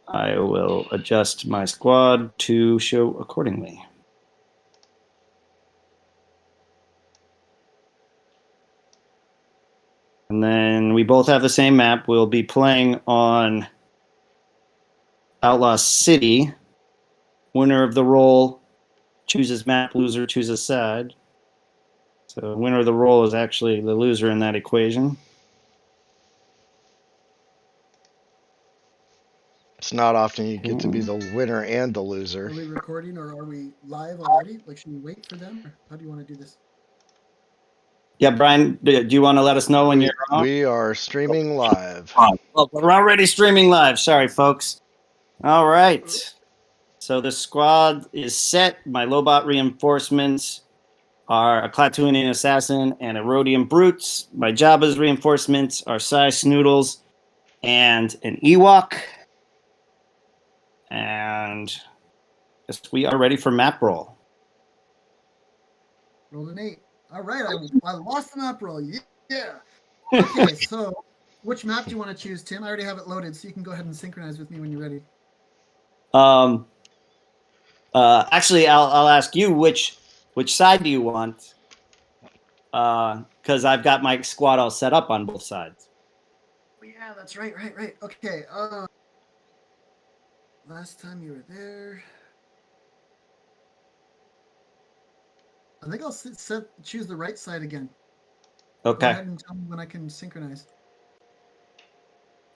I will adjust my squad to show accordingly. And then we both have the same map. We'll be playing on Outlaw City. Winner of the roll chooses map, loser chooses side. So winner of the roll is actually the loser in that equation. It's not often you get to be the winner and the Are loser. we recording or are we live already? Like, should we wait for them, or how do you want to do this? Yeah, Brian, do you want to let us know when you're on? We are streaming live. Well, we're already streaming live. Sorry, folks. All right. So the squad is set. My Lobot reinforcements are a Klatooinian assassin and a Rhodium brutes. My Jabba's reinforcements are Sai Snoodles and an Ewok. And yes, we are ready for map roll. Rolled an 8. All right, I lost the map roll. Yeah. Okay, so which map do you want to choose, Tim? I already have it loaded, so you can go ahead and synchronize with me when you're ready. Actually, I'll ask you which side do you want? Because I've got my squad all set up on both sides. Yeah, that's right. Okay. Last time you were there, I think I'll choose the right side again. Okay. Go ahead and tell me when I can synchronize.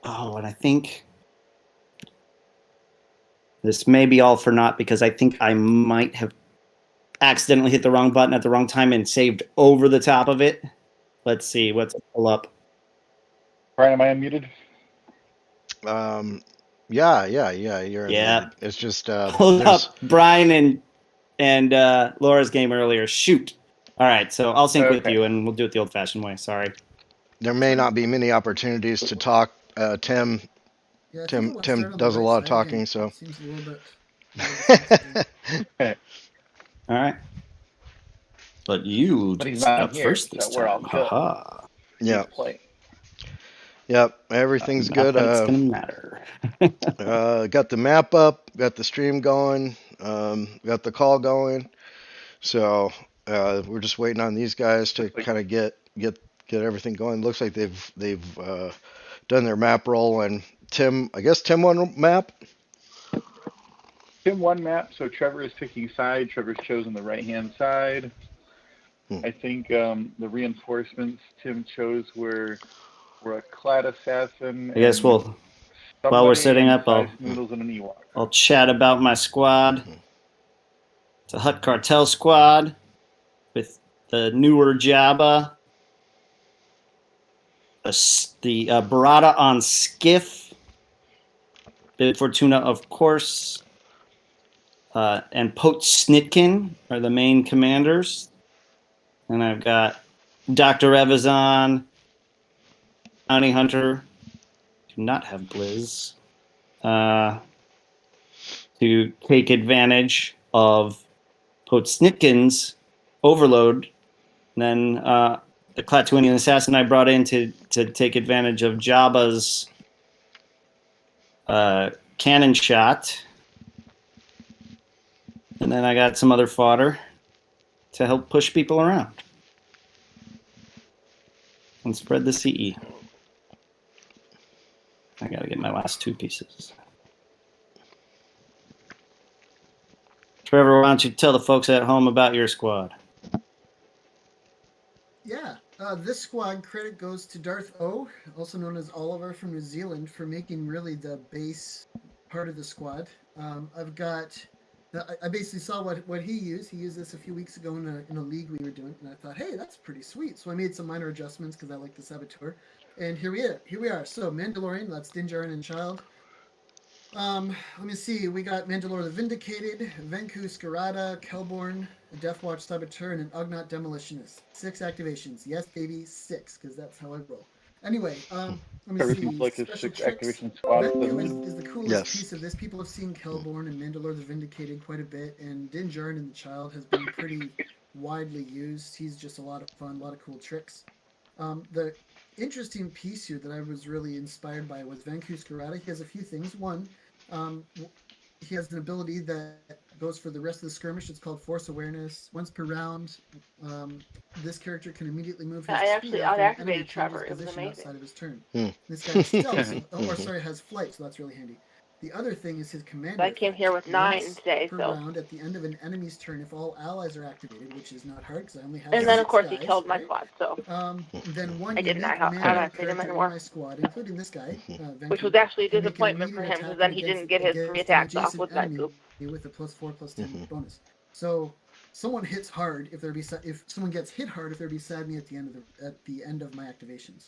Oh, and I think this may be all for naught because I think I might have accidentally hit the wrong button at the wrong time and saved over the top of it. Let's see what's pull up. Brian, am I unmuted? Yeah, you're unmuted. It's just pulled up Brian and Laura's game earlier. Shoot. All right, so I'll sync with you and we'll do it the old-fashioned way. Sorry. There may not be many opportunities to talk. Tim does a lot of talking, so seems a little bit. All right. But you up first this time. Haha. Yeah. Yep, everything's good. It's gonna matter. Got the map up, got the stream going, got the call going. So we're just waiting on these guys to kind of get everything going. Looks like they've done their map roll, and I guess Tim won map. Tim won map, so Trevor is picking side. Trevor's chosen the right-hand side. I think the reinforcements Tim chose were a Clad assassin. I guess while we're setting up, I'll chat about my squad. It's a Hutt Cartel squad with the newer Jabba, the Barada on Skiff, Bib Fortuna, of course, and Pote Snitkin are the main commanders. And I've got Dr. Evazan, Bounty Hunter, do not have Blizz, to take advantage of Pote Snitkin's overload. And then the Klatooinian assassin I brought in to take advantage of Jabba's cannon shot. And then I got some other fodder to help push people around and spread the CE. I gotta get my last two pieces. Trevor, why don't you tell the folks at home about your squad? Yeah, this squad credit goes to Darth O, also known as Oliver from New Zealand, for making really the base part of the squad. I basically saw what he used. He used this a few weeks ago in a league we were doing, and I thought, hey, that's pretty sweet. So I made some minor adjustments because I like the Saboteur. And here we are. So Mandalorian, that's Din Djarin and Child. Let me see. We got Mandalore the Vindicated, Venku Scarada, Kelborn, a Deathwatch Saboteur, and an Ugnaught Demolitionist. 6 activations. Yes, baby, 6, because that's how I roll. Anyway, let me see. Like Special tricks. Venku is the coolest piece of this. People have seen Kelborn and Mandalore the Vindicated quite a bit, and Din Djarin and the Child has been pretty widely used. He's just a lot of fun, a lot of cool tricks. The interesting piece here that I was really inspired by was Venku Scarada. He has a few things. One, He has an ability that goes for the rest of the skirmish. It's called Force Awareness. Once per round, this character can immediately move his speed after an enemy activated changes Trevor. It was position amazing. outside of his turn. Hmm. This guy has stealth, has flight, so that's really handy. The other thing is his commander. I came here with 9 Once today, per so. round at the end of an enemy's turn, if all allies are activated, which is not hard because I only have And then, of 6 course, he guys, killed my right? squad, so. Then one I didn't unique have man activated him character in anymore. my squad, including this guy, Which was Venku, actually a can make an disappointment for immediate him, because attack then he didn't get his 3 against an attacks off adjacent with enemy Venku. with a +4/+10 bonus. So someone hits hard if someone gets hit hard if they're beside me at the end of my activations.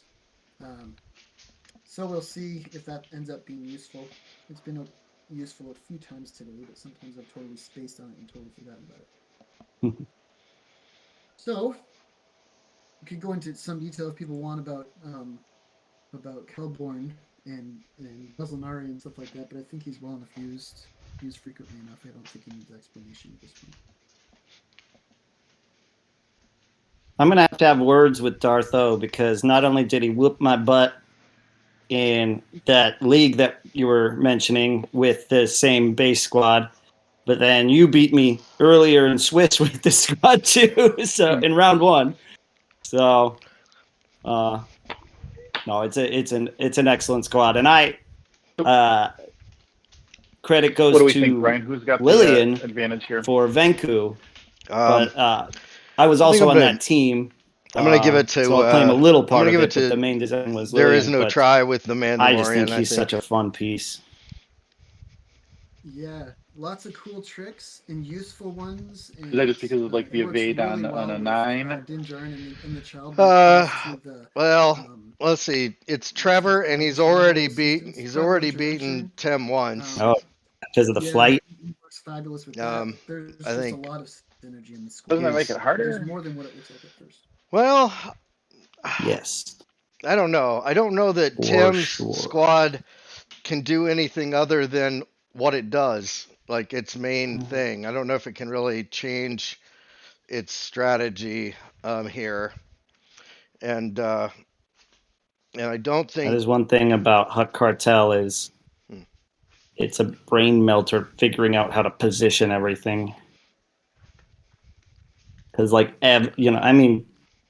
So we'll see if that ends up being useful. It's been useful a few times today, but sometimes I've totally spaced on it and totally forgotten about it. So we could go into some detail if people want about Kelborn and Guzzlenari and stuff like that, but I think he's well enough used frequently enough. I don't think he needs explanation at this point. I'm going to have words with Dartho, because not only did he whoop my butt in that league that you were mentioning with the same base squad, but then you beat me earlier in Swiss with the squad too. So in round 1. So no, it's an excellent squad, and credit goes What do we to think, Brian? Who's got Lillian the advantage here? for Venku, but I was I think also I'm on gonna- that team. I'm going to give it to. So I'll claim a little part of give it, it but the to. main design was There is Lillian, no but try with the Mandalorian. I just think he's such a fun piece. Yeah, lots of cool tricks and useful ones. And, Is that just because of like the it works evade really on well a with, 9? Din Djarin and the child. when it comes to the, Well, let's see. It's Trevor, and he's already assistance, beaten tribal beaten intervention. Tim once. Oh, because of the flight. He works fabulous with Um, that. There's I just think a lot of synergy in the squad. Doesn't that make it There's harder? more than what it looks like at first. Well, Yes. I don't know. I don't know that For Tim's sure. squad can do anything other than what it does, like its main thing. I don't know if it can really change its strategy here, and I don't That think. is one thing about Hutt Cartel is it's a brain melter figuring out how to position everything. Because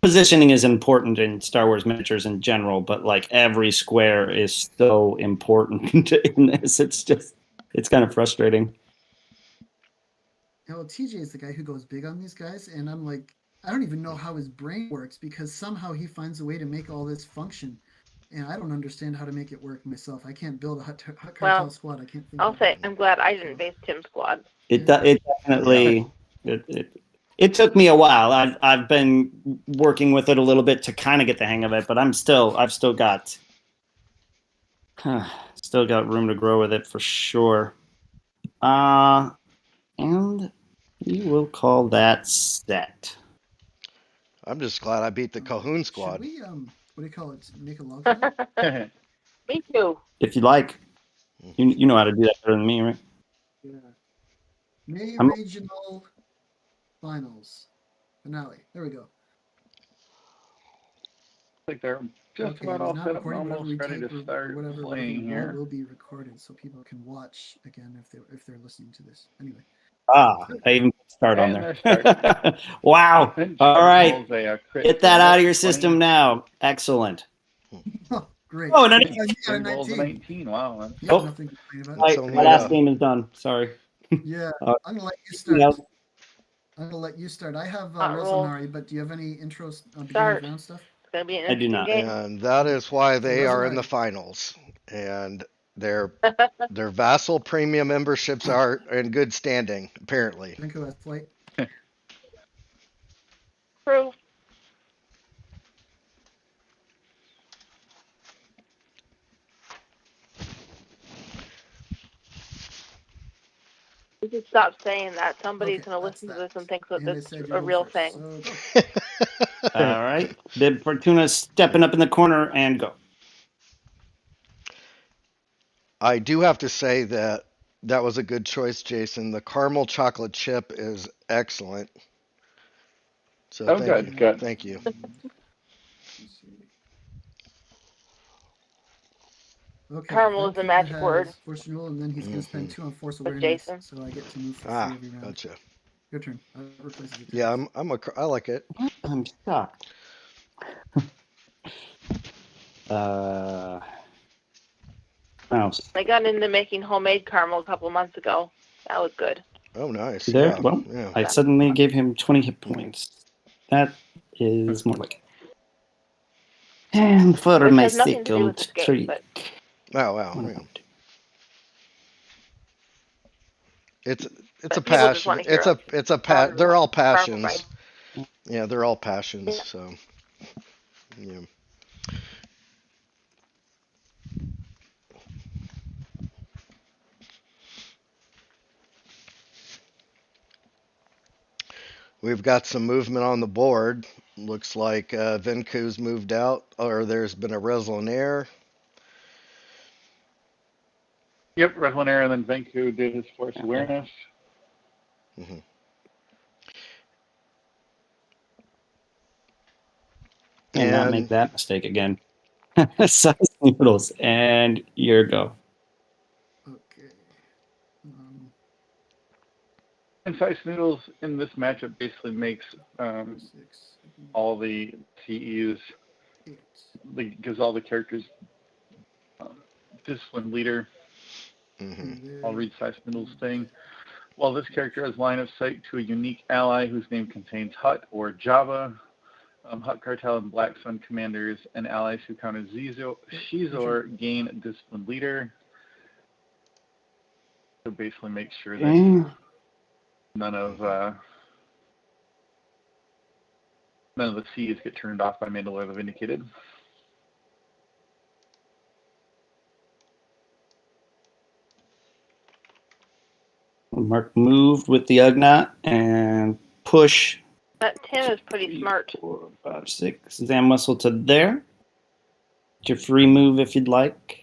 positioning is important in Star Wars miniatures in general, but like every square is so important in this. It's kind of frustrating. Well, TJ is the guy who goes big on these guys, and I'm like, I don't even know how his brain works because somehow he finds a way to make all this function, and I don't understand how to make it work myself. I can't build a Hutt Cartel squad. I can't think. I'll say I'm glad I didn't base Tim's squad. It definitely it took me a while. I've been working with it a little bit to kind of get the hang of it, but I've still got room to grow with it for sure. And we will call that set. I'm just glad I beat the Cahoon squad. Should we what do you call it? Make a log file? Me too. If you like, you know how to do that better than me, right? Yeah. May I'm- regional finals finale. There we go. Like they're just about we're all not set up, recording, almost ready to start whatever playing we here. will be recorded so people can watch again if they're listening to this. Anyway. I even put start on And there. they're Wow. All right. Crit Get that out of your 20. system now. Excellent. Oh, great. Oh, and then You got a Twin rolls a 19. 19. Wow. You have Oh. nothing to complain about. That's my only, last game is done. Sorry. Yeah, Uh, I'm gonna let you start. yeah. I'm gonna let you start. I have Hot roll. Rosanari, but do you have any intros on beginning Start. of round stuff? It's gonna be an I do interesting not. game. And that is why they are in the Rosanari. finals. And their vassal premium memberships are in good standing, apparently. Venko has flight. True. We should stop saying that. Somebody's Okay, gonna that's listen to that. this and think that And I this said is you a go real first, thing. so go. All right. Bib Fortuna stepping up in the corner and go. I do have to say that was a good choice, Jason. The caramel chocolate chip is excellent. So Oh, thank good, you. good. Thank you. Let's see. Okay. Caramel is the Vancouver magic word. has Force Renewal, and then he's going to spend 2 on Force With Awareness, Jason. so I get to move for Ah, 3 every round. gotcha. Your turn. Replaces your turn. Yeah, I like it. I'm shocked. Oh, I got into making homemade caramel a couple months ago. That was good. Oh, nice. there. Yeah, Well, yeah. I suddenly gave him 20 hit points. That is more like it. And for Which my has nothing to do with second this game, trick. but Oh, wow. Yeah. It's a But people just passion. wanna hear us It's a talk They're all about caramel passions. Yeah, they're all passions. Yeah. So, yeah. We've got some movement on the board. Looks like Venku's moved out, or there's been a Resolanaire. Yep, Revelinair, and then Venku did his Force Awareness. Hmm. And not make that mistake again. Size noodles, and your go. Okay. And Size Noodles in this matchup basically makes 6, 7, all the CEs, 8. gives all the characters discipline leader. Hmm. I'll read Size Noodles thing. While this character has line of sight to a unique ally whose name contains Hut or Java, Hut Cartel and Black Sun commanders and allies who counter Shizor gain discipline leader. So basically make sure that Okay. none of the C's get turned off by Mandalore the Vindicated. Mark moved with the Ugnaught and push that Tim is pretty smart. 4, 5, 6. Zam muscle to there. It's your free move if you'd like.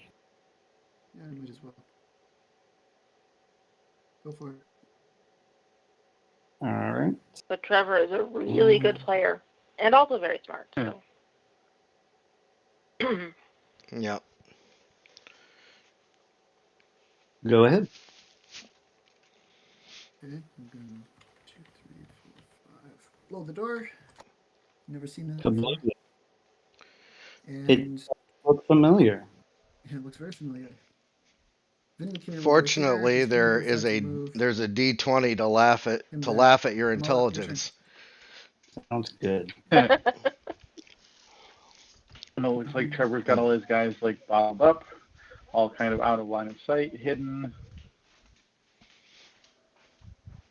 Yeah, I might as well. Go for it. All right. But Trevor is a really good player and also very smart. So. Yeah. Go ahead. Okay, I'm going 2, 3, 4, 5. Blow the door. Never seen that before. And Looks familiar. it looks very familiar. Vindicator Fortunately, will go here. He's going to use that to move. there's a D20 Him to back. laugh at your Come on, your intelligence. Sounds good. And it looks like Trevor's got all his guys like bottled up, all kind of out of line of sight, hidden.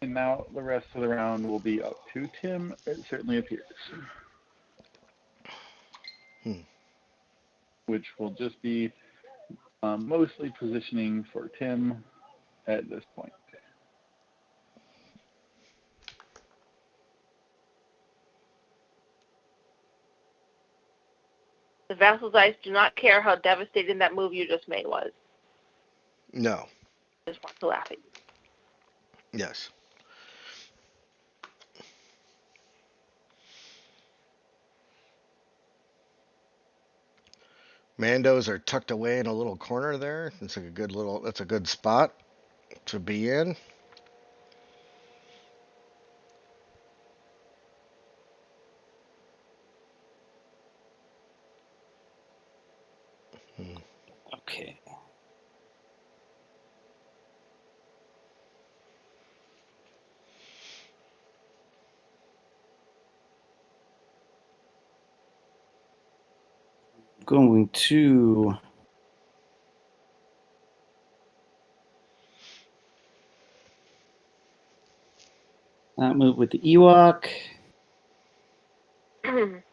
And now the rest of the round will be up to Tim, it certainly appears. Which will just be mostly positioning for Tim at this point. The Vassal's Eyes do not care how devastating that move you just made was. No. Just want to laugh at you. Yes. Mandos are tucked away in a little corner there. That's a good spot to be in. Okay. Going to not move with the Ewok.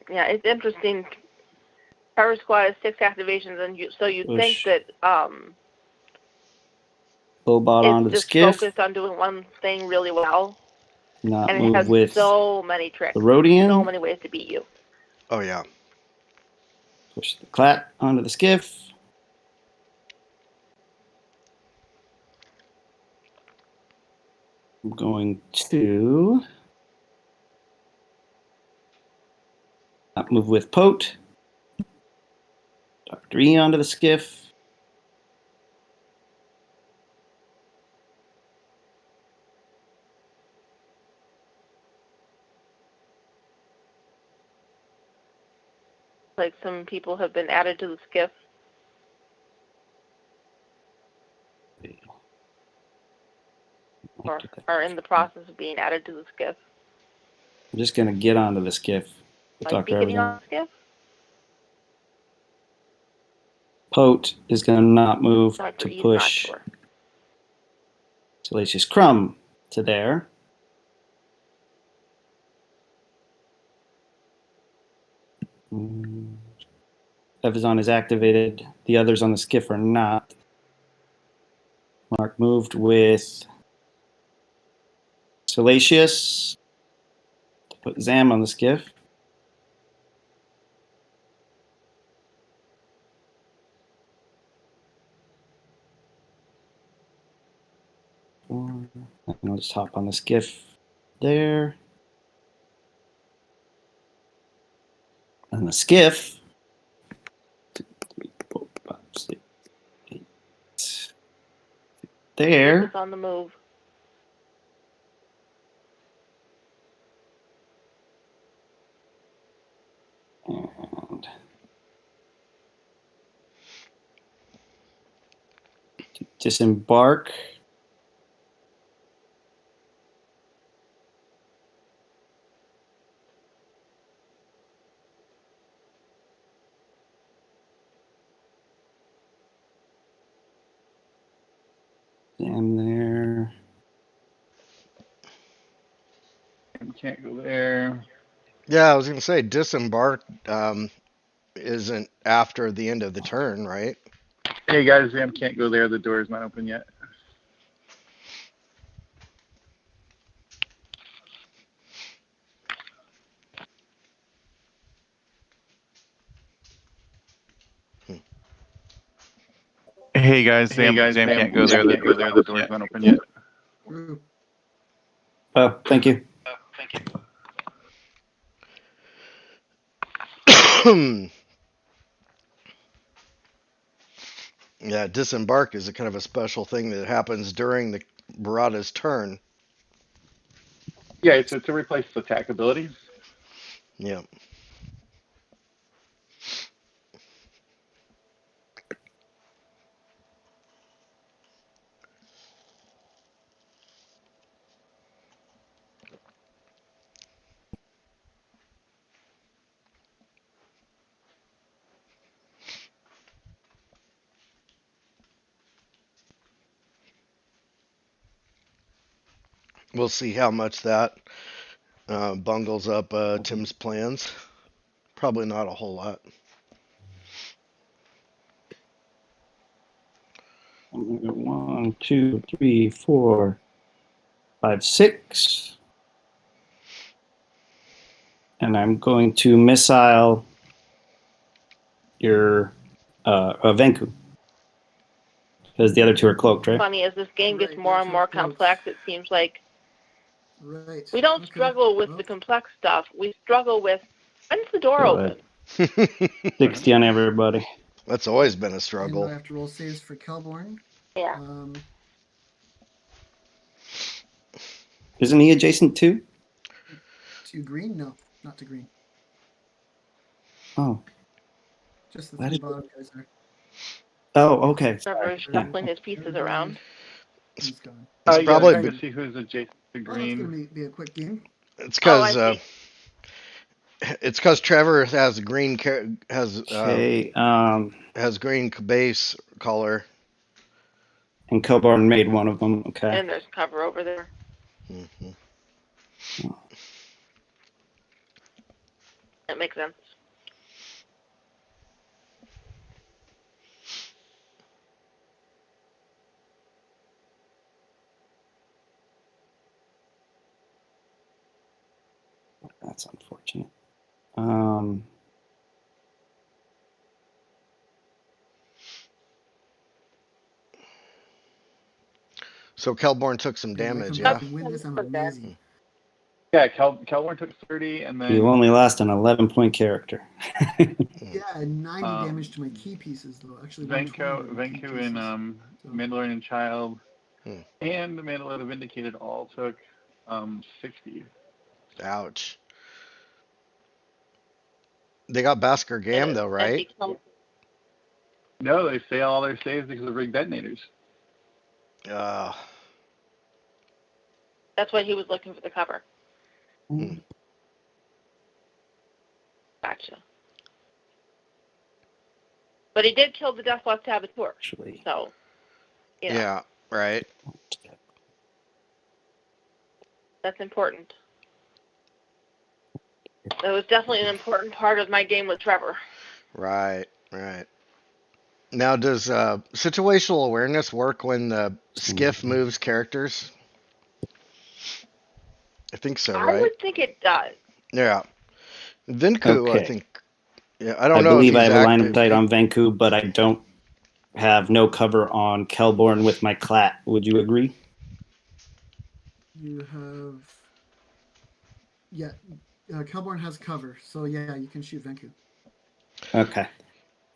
Yeah, it's interesting. Power Squad has 6 activations, and so you'd think Push. that Lobot onto it's the just skiff. focused on doing one thing really well, Not and it move has with so many tricks, the Rhodian. so many ways to beat you. Oh yeah. Push the Clat onto the skiff. I'm going to not move with Pote. Dr. E onto the skiff. Like some people have been added to the skiff or are in the process of being added to the skiff. I'm just gonna get onto the skiff. We'll Might talk be to getting everyone. on the skiff. Pote is gonna not move Sorry for to E's, not push sure. Salacious Crumb to there. Evazon is activated. The others on the skiff are not. Mark moved with Salacious to put Zam on the skiff. And I'll just hop on the skiff there. And the skiff. 2, 3, 4, 5, 6, 8. There. It's on the move. And to disembark. Zam there. Can't go there. Yeah, I was gonna say disembark isn't after the end of the turn, right? Hey guys, Zam can't go there. The door is not open yet. Hey guys, Zam can't go there. The door's not open yet. Ooh. Oh, thank you. Yeah, disembark is a kind of a special thing that happens during the Barada's turn. Yeah, it's to replace attack abilities. Yeah. We'll see how much that bungles up Tim's plans. Probably not a whole lot. 1, 2, 3, 4, 5, 6. And I'm going to missile your Venku. Because the other two are cloaked, right? Funny, as this game gets Right, more and they're more close. complex, it seems like Right. we don't Okay. struggle with Well, the complex stuff. We struggle with when's the door Go open? ahead. 60 on everybody. That's always been a and struggle. I have to roll saves for Kelborn. Yeah. Isn't he adjacent too? To green? No, not to green. Oh. Just the Why 3 did- bottom guys there. Oh, okay. Trevor is Yeah. shuffling his pieces around. He's gone. It's Yeah, probably trying to see who's adjacent to Oh, it's green. gonna be a quick game. it's Oh, because I see. it's because Trevor has green Okay. has green base color. And Kelborn made one of them. Okay. And there's cover over there. Hmm. That makes sense. That's unfortunate. So Kelborn took some Okay, if I damage, come yeah. back and win this, I'm amazing. Yeah, Kelborn took 30, and then You only lost an 11-point character. Yeah, and 90 damage to my key pieces though. Actually, 120 with my key Venku pieces. and So- Mandalorian Child Hmm. and the Mandalorian Vindicated all took 60. Ouch. They got Basker Gam though, right? No, they fail all their saves because of rig detonators. Uh, That's why he was looking for the cover. Hmm. Gotcha. But he did kill the Deathwatch Saboteur. Actually, So, you know, yeah, right. that's important. That was definitely an important part of my game with Trevor. Right. Now, does situational awareness work when the skiff moves characters? I think so, I right? would think it does. Yeah. Vinku, I Okay. think. Yeah, I don't I know if believe I he's have a line of active. sight on Vanku, but I don't have no cover on Kelborn with my clat. Would you agree? You have. Yeah. Kelborn has cover. So, yeah, you can shoot Venku. Okay.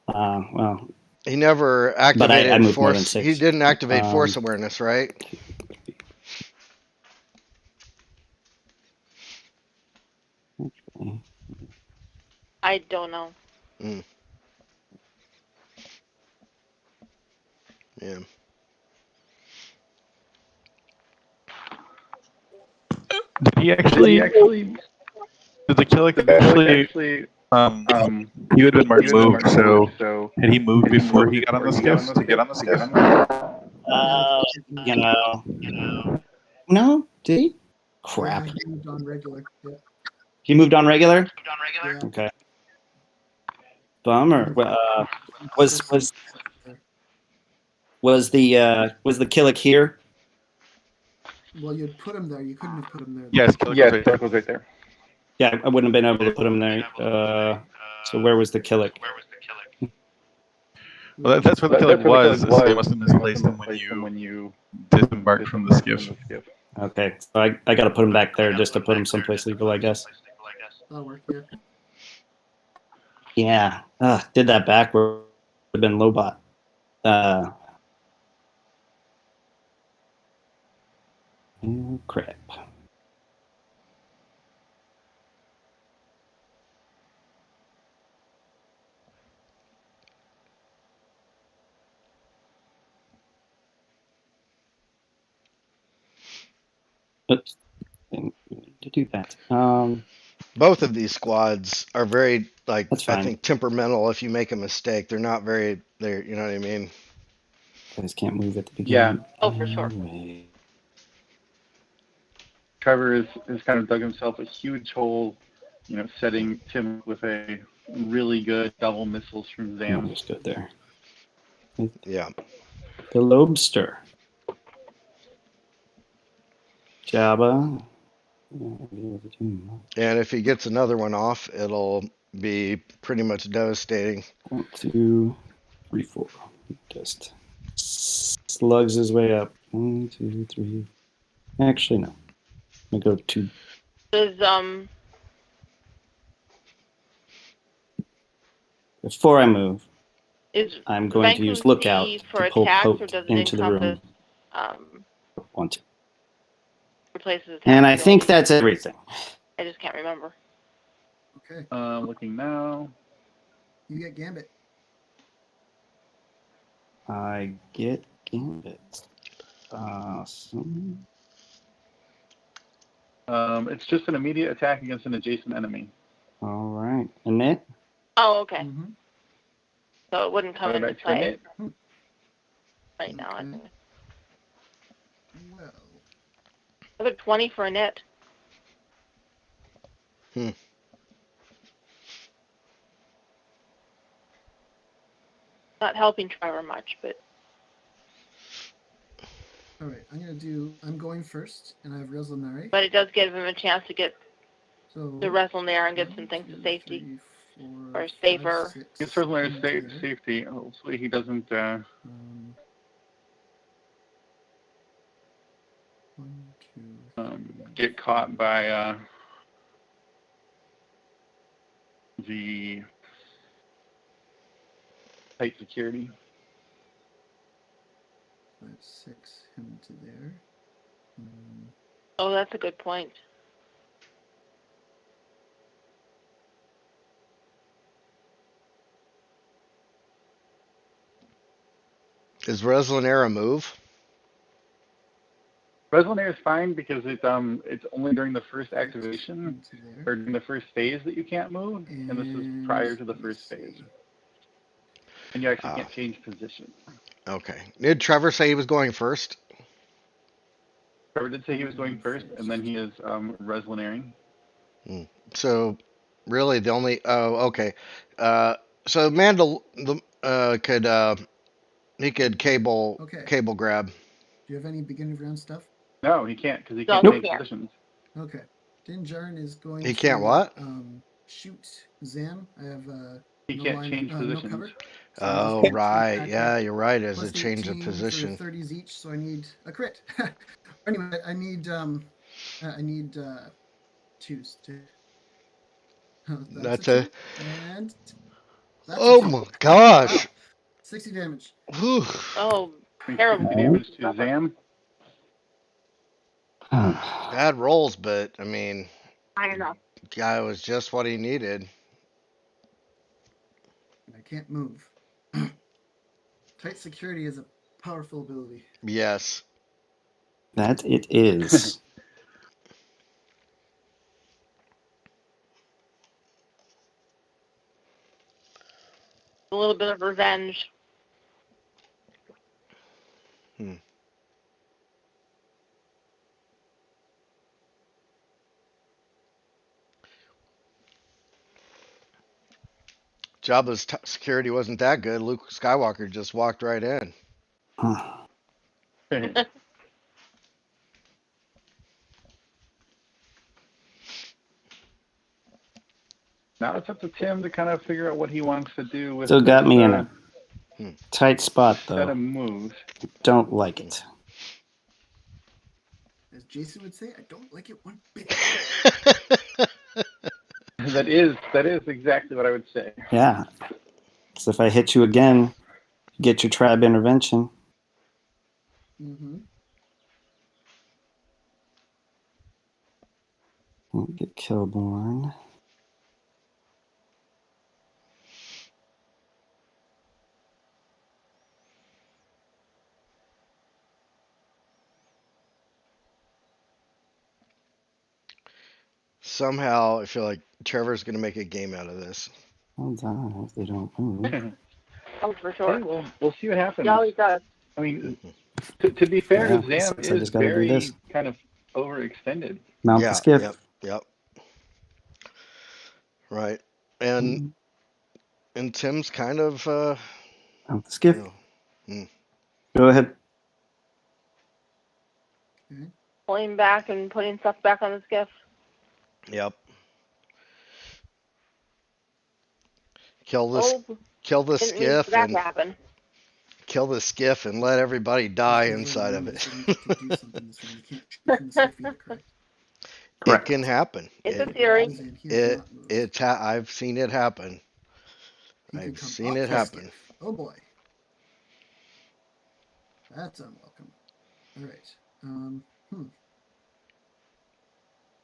Well, He never but activated I moved more than force. He 6. didn't activate force awareness, right? I don't know. Yeah. Did he actually? Did the Killick actually? He would have been marked moved. So had he moved before he got on the skiff to get on the skiff? You know. No? Did he? Crap. Yeah, he moved on regular. Yeah. He moved on regular? Yeah. Okay. Bummer. Was the Killick here? Well, you'd put him there. You couldn't have put him there. Yes, Killick was right there. Yeah, I wouldn't have been able to put him there. So where was the Killick? Well, that's where the Killick was. So they must have misplaced him when you disembarked from the skiff. Okay, so I got to put him back there just to put him someplace legal, I guess. That'll work, yeah. Yeah, did that backward. Would have been Lobot. Crap. Oops. Didn't mean to do that. Both of these squads are very, like, That's I fine. think, temperamental. If you make a mistake, they're not very, you know what I mean? Guys can't move at the beginning. Yeah. Oh, for sure. Trevor has kind of dug himself a huge hole, setting Tim with a really good double missiles from Zam. Just good there. Yeah. The Lobster. Jabba. And if he gets another one off, it'll be pretty much devastating. 1, 2, 3, 4. Just slugs his way up. 1, 2, 3. Actually, no. I'm gonna go 2. Before I move, I'm going to use Lookout for to pull attacks, or Poke does it into the room. encompass, 1, 2. replaces attack And I think ability? that's everything. I just can't remember. Okay. Looking now. You get Gambit. I get Gambit. Awesome. It's just an immediate attack against an adjacent enemy. All right. Annette? Oh, okay. Mm-hmm. So it wouldn't come Going into back to play Annette. right now. I Okay. think. Well, Another 20 for Annette. Not helping Trevor much, but all right. I'm going first, and I have Resolnari. it does give him a chance to get So the wrestle there and get 1, some things 2, to safety. 3, 4, or 5, safer. 6, Gets Resolnary together. safety. Hopefully he doesn't 1, 2, get caught by the tight security. 5, 6, him to there. Oh, that's a good point. Is Reslinera a move? Resonate is fine because it's only during the first activation Into there. or during the first phase that you can't move, and this is prior to the let me first phase. see. And you actually Ah. can't change position. Okay. Did Trevor say he was going first? Trevor did say he was going first, and then he is Reslineering. So, really, the only. Oh, okay. So Mandal could he could cable Okay. cable grab. Do you have any beginning of round stuff? No, he can't because he No, can't he change can't. positions. Okay. Din Djarin is going He to can't what? Shoot Zam. I have He no can't line, change no positions. cover. So I'm just Oh, going to right. attack Yeah, him. you're right. As a Plus change of 18 position. for 30s each, so I need a crit. Anyway, I need twos to. That's That's a a. two, and that's a Oh two. my Wow, gosh. 60 damage. Whew. Oh, 60 terrible. damage to Zam. Bad rolls, but I mean, I know. guy was just what he needed. I can't move. Tight security is a powerful ability. Yes. That it is. A little bit of revenge. Jabba's security wasn't that good. Luke Skywalker just walked right in. Now it's up to Tim to kind of figure out what he wants to do with Still this got me in a tight spot, set though. of moves. Don't like it. As Jason would say, I don't like it one bit. That is exactly what I would say. Yeah. So if I hit you again, get your tribe intervention. Mm-hmm. Get Killborn. Somehow, I feel like Trevor's going to make a game out of this. Hold on, if they don't move. Oh, for sure. Okay, well, we'll see what happens. Yeah, he does. I mean, to be fair, Yeah, Zam I is just gotta do this. very kind of overextended. Mount the skiff. Yep. Right. And Mhm. and Tim's kind of Mount the skiff. you know, Go ahead. Pulling back and putting stuff back on the skiff. yep. Kill the Oh, skiff didn't mean for that and to happen. kill the skiff and let everybody die Just inside of remember, it. so you get to do something this round. You can't shoot from the skiff either, correct? It can happen. It's a theory. Zam, he has not moved. I've seen it happen. He could I've come seen up it the happen. skiff. Oh boy. That's unwelcome. All right.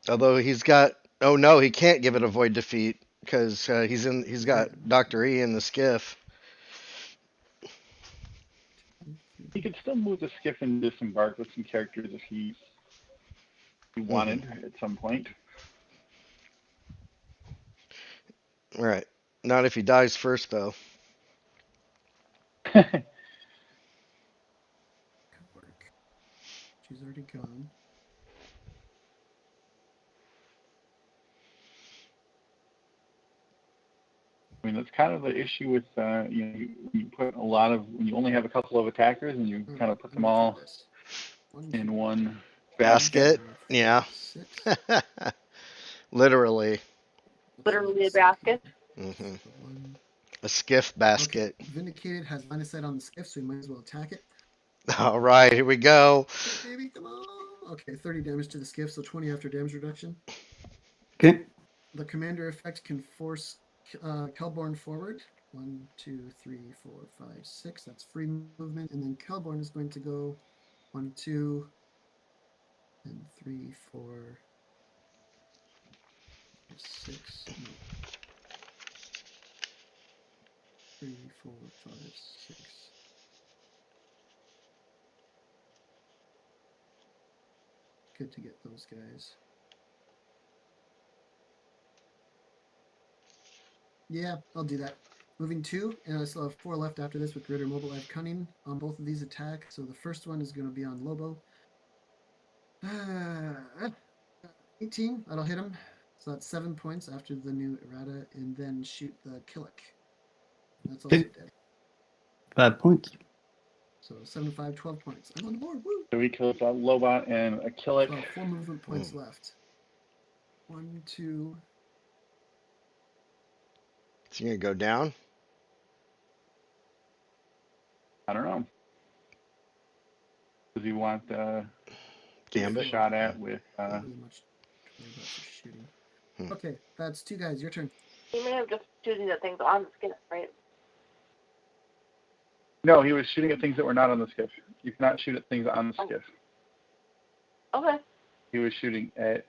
Although he's got he can't give it a void defeat because he's got Dr. E in the skiff. He could still move the skiff and disembark with some characters if he wanted at some point. Right. Not if he dies first though. Could work. She's already gone. I mean, that's kind of the issue with you put a lot of when you only have a couple of attackers and you kind of put them all in one Basket. 4, Yeah. 6. Literally. Literally a basket. hmm One. A skiff basket. Okay. Vindicated has line of sight on the skiff, so we might as well attack it. All right, here we go. Okay, baby, come on. Okay, 30 damage to the skiff, so 20 after damage reduction. Okay. The commander effect can force Kelborn forward. 1, 2, 3, 4, 5, 6. That's free movement. And then Kelborn is going to go 1, 2, and 3, 4, 6. No. 3, 4, 5, 6. good to get those guys. Yeah, I'll do that. Moving 2, and I still have 4 left after this with Greater Mobile. I have Cunning on both of these attacks. So the first one is going to be on Lobo. 18, that'll hit him. So that's 7 points after the new errata, and then shoot the Killick. That's also Okay. dead. 5 points. So 7 to 5, 12 points. I'm on the board. Woo! So we killed a Lobot and a Killick. So 4 movement points left. 1, 2. Is he gonna go down? I don't know. Does he want Gambit? shot at with? Not really much to worry about for shooting. Hmm. Okay, that's 2 guys. Your turn. He may have just shooting the things on the skin, right? No, he was shooting at things that were not on the skiff. You cannot shoot at things on the skiff. Okay. He was shooting at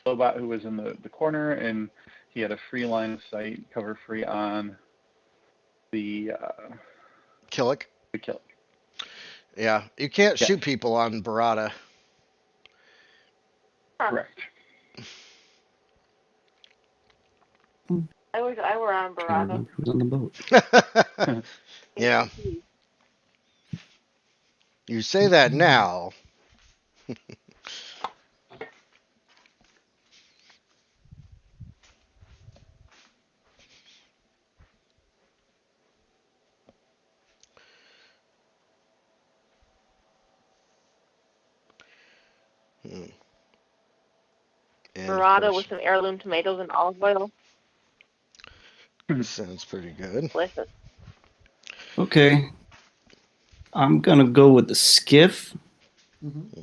Lobot, who was in the corner, and he had a free line of sight, cover free on the Killick? Killick. Yeah, you can't Yeah. shoot people on Barada. Correct. I wish I were on Barada. Who's on the boat? Yeah. You say that now. And of Barada course, with some heirloom tomatoes and olive oil. sounds pretty good. Delicious. Okay. I'm going to go with the skiff, Mm-hmm.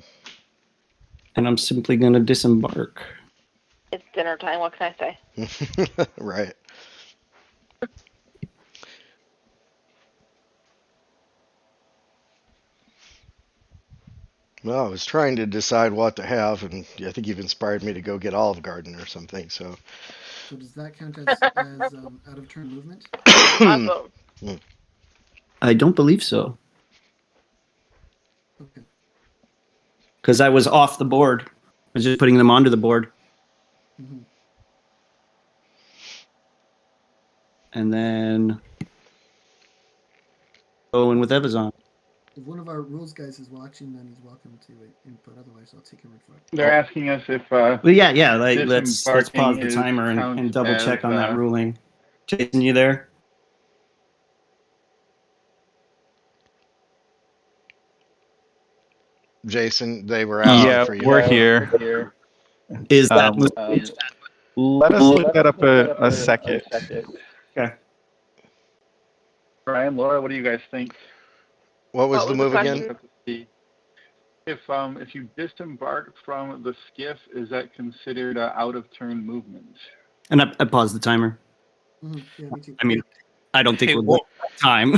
and I'm simply going to disembark. It's dinner time. What can I say? Right. Well, I was trying to decide what to have, and I think you've inspired me to go get Olive Garden or something. So, So does that count as out of turn movement? Awesome. I don't believe so, Okay. because I was off the board. I was just putting them onto the board. Mm-hmm. And then go in with Evazon. If one of our rules guys is watching, then he's welcome to input. Otherwise, I'll take him in for it. They're asking us if Well, yeah. Like let's pause Disembarking the is timer and counts double check as, on that ruling. Jason, you there? Jason, they were asking Yeah, for you. we're here. Is that Let us look that up a second. okay? Brian, Laura, what do you guys think? What was What the was the move again? question? If you disembark from the skiff, is that considered out of turn movement? And I paused the timer. Mm-hmm. Yeah, me too. I mean, I don't think Hey, we'll get time.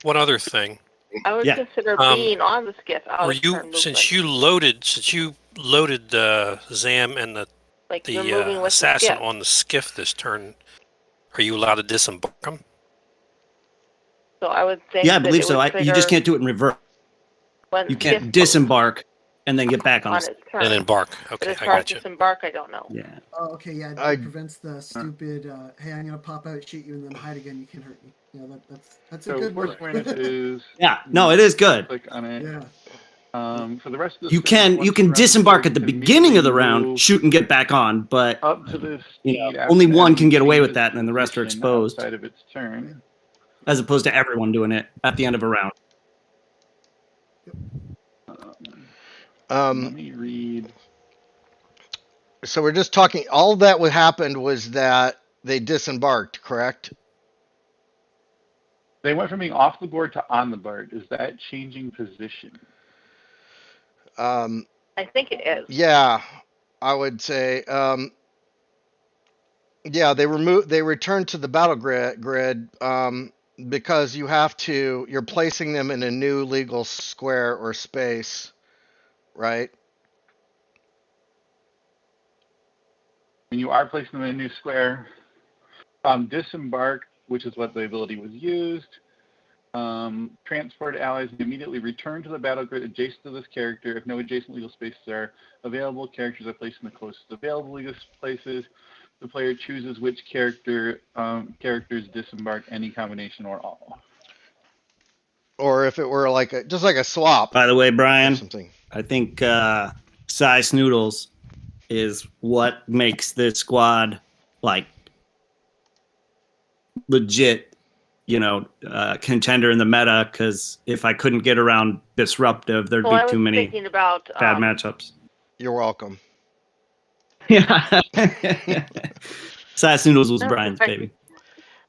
one other thing. I would Yeah. consider being on the skiff out Were of turn you movement. since you loaded Zam and Like you're the moving with the assassin skiff. on the skiff this turn, are you allowed to disembark them? So I would think Yeah, I that believe it so. would You just trigger can't do it in reverse. when You the can't skiff disembark and then get back on. on the its turn. And embark. But Okay, as I far as got you. disembark, I don't know. Yeah. Oh, okay, yeah. It I- prevents the stupid, hey, I'm gonna pop out, shoot you, and then hide again. You can hurt me. Yeah, that's a So good first word. awareness is Yeah. No, it is good. click on it. Yeah. For the rest of the You turn, once can the round disembark starts, at the you can beginning of the immediately round, move shoot and get back on, but up to the you speed know, after only the one enemy can get away with changes that, and then the rest are position exposed, outside of its turn. as opposed to everyone doing it at the end of a round. Let me read. So we're just talking. All that what happened was that they disembarked, correct? They went from being off the board to on the board. Is that changing position? I think it is. Yeah, I would say. Yeah, they returned to the battle grid because you're placing them in a new legal square or space, right? When you are placing them in a new square, disembark, which is what the ability was used, Transport allies immediately return to the battle grid adjacent to this character. If no adjacent legal spaces are available, characters are placed in the closest available legal places. The player chooses which characters disembark, any combination or all. Or if it were like just like a swap By the way, or Brian, something. I think size noodles is what makes this squad like legit, contender in the meta. Because if I couldn't get around disruptive, there'd Well, I be was too many thinking about bad matchups. You're welcome. Yeah, size noodles was No, Brian's right. baby.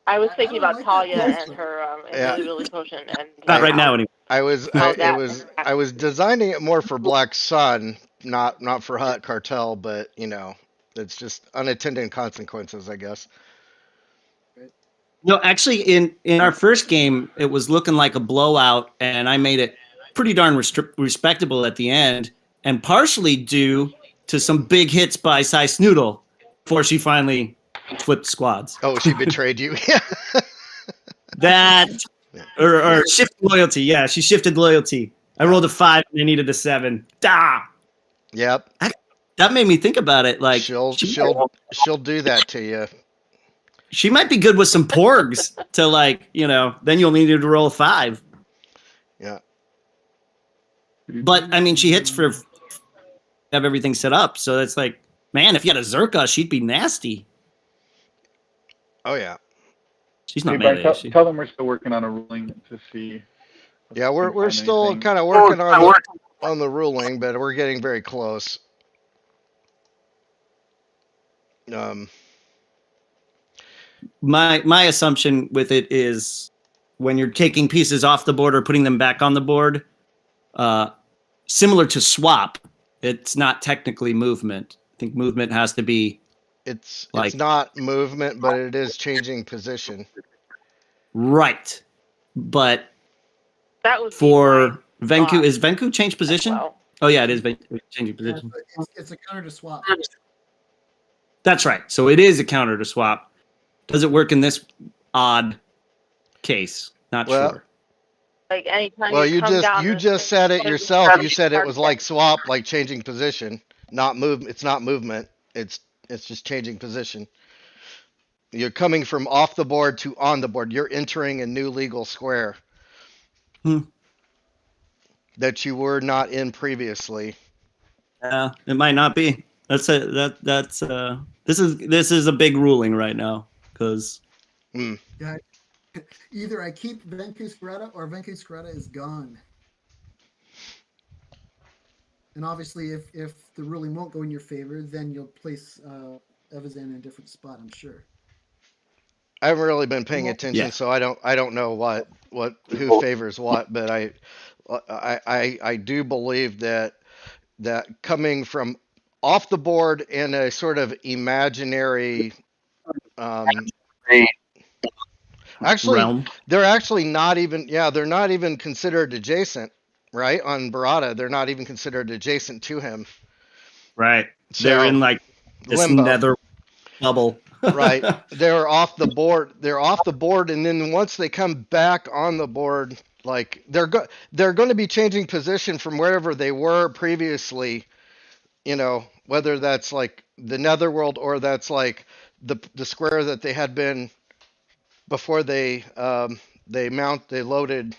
I was I thinking don't about like that Talia close and her Yeah. invisibility potion, and Not right how- now anymore. I was how I, that I was designing it more for Black Sun, not for Hut Cartel, but it's just unintended consequences, I guess. No, actually, in our first game, it was looking like a blowout, and I made it pretty darn respectable at the end, and partially due to some big hits by Sice Noodle before she finally flipped squads. Oh, she betrayed you. Yeah. That or shift loyalty. Yeah, she shifted loyalty. I rolled a 5 and I needed a 7. Da! Yep. That made me think about it. Like She'll do that to you. she might be good with some porgs to then you'll need to roll a 5. Yeah. But I mean, she hits for have everything set up, so it's like, man, if you had a Zerka, she'd be nasty. Oh yeah. She's not Hey, melee. Brian, Is she? tell them we're still working on a ruling to see. Yeah, we're find still anything. kind of working on the ruling, but we're getting very close. My assumption with it is when you're taking pieces off the board or putting them back on the board, similar to swap, it's not technically movement. I think movement has to be It's like not movement, but it is changing position. right. But that was for my Venku, thought is Venku change as position? well. Oh yeah, it is changing Yeah, position. it's a counter to swap. That's right. So it is a counter to swap. Does it work in this odd case? Not Well, sure. Like anytime Well, you come down you the just said it stairs, yourself. You said it start was to- like swap, like changing position, not move. It's not movement. It's just changing position. You're coming from off the board to on the board. You're entering a new legal square that you were not in previously. It might not be. This is a big ruling right now because Yeah. Either I keep Venku Skreta or Venku Skreta is gone. And obviously, if the ruling won't go in your favor, then you'll place Evazan in a different spot, I'm sure. I haven't really been paying attention, Yeah. so I don't know who favors what, but I do believe that coming from off the board in a sort of imaginary actually realm. they're actually not even they're not even considered adjacent, right? On Barada, they're not even considered adjacent to him. Right. So, They're in like this limbo. nether bubble. Right. They're off the board. They're off the board, and then once they come back on the board, like they're going to be changing position from wherever they were previously. Whether that's like the netherworld or that's like the square that they had been before they loaded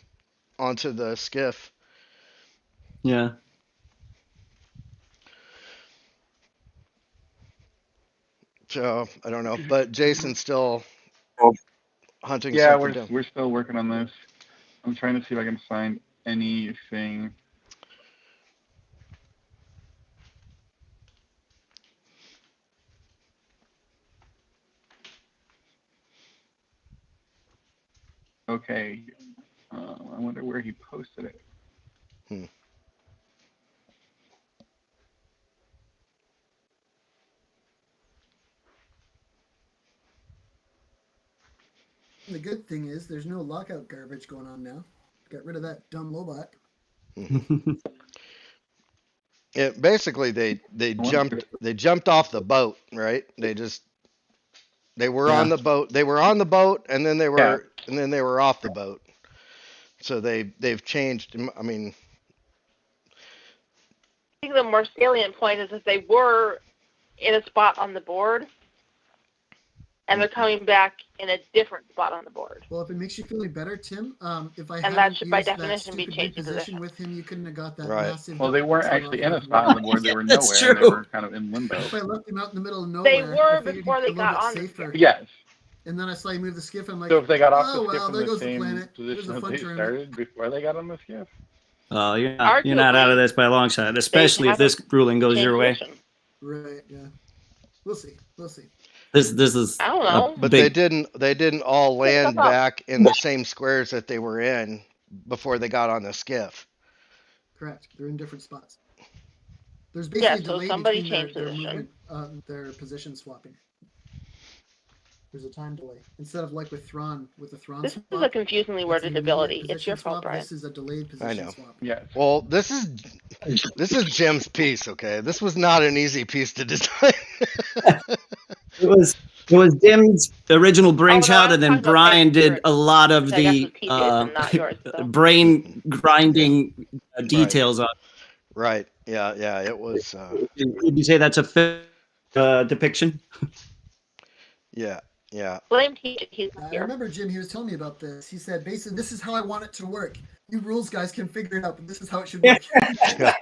onto the skiff. Yeah. So I don't know, but Jason's still hunting Yeah, something down. we're still working on this. I'm trying to see if I can find anything. Okay. I wonder where he posted it. And the good thing is there's no lockout garbage going on now. Got rid of that dumb Lobot. Basically they jumped off the boat, right? They were on the boat. They were on the boat, and then they were off the boat. So they've changed. I mean, I think the more salient point is if they were in a spot on the board, and they're coming back in a different spot on the board. Well, if it makes you feel any better, Tim, if I And hadn't that should, by used that definition, be stupid changed to reposition position. with him, you couldn't have got that Right. massive. Well, they weren't double actually off in a the spot on the board. board. They were That's nowhere. They true. were kind of in limbo. If I left him out in the middle of nowhere, They were I figured before he'd they be a little got bit on the safer. Yes. And then I saw you move the skiff. I'm like, So if they got off oh the skiff well, from there the goes the same planet. There's position a that fun they tournament. started before they got on the skiff. Well, you're not out of Arguably, this by a long shot, especially if this haven't ruling goes your way. position. Right. Yeah. We'll see. We'll see. This is I don't know. a but big. they didn't all land stuff up. back in the same squares that they were in before they got on the skiff. Correct. They're in different spots. There's Yeah, basically a so delay somebody between changed their position. movement, their position swapping. There's a time delay instead of like with Thrawn the Thrawn This is swap. a confusingly it's worded an immediate ability. It's position your fault, swap. Brian. This is a delayed position know. swap. Yes. Well, this is Jim's piece. Okay, this was not an easy piece to design. It was Dim's original brainchild, I'm and then talking about Brian Dave's did a lot of I guess the it was TJ's and not yours, so. brain grinding details on. Right. Yeah. It was. Would you say that's a fair depiction? Yeah. Blame TJ. He's I here. remember Jim. He was telling me about this. He said, basically, this is how I want it to work. You rules guys can figure it out, but this is how it should work. I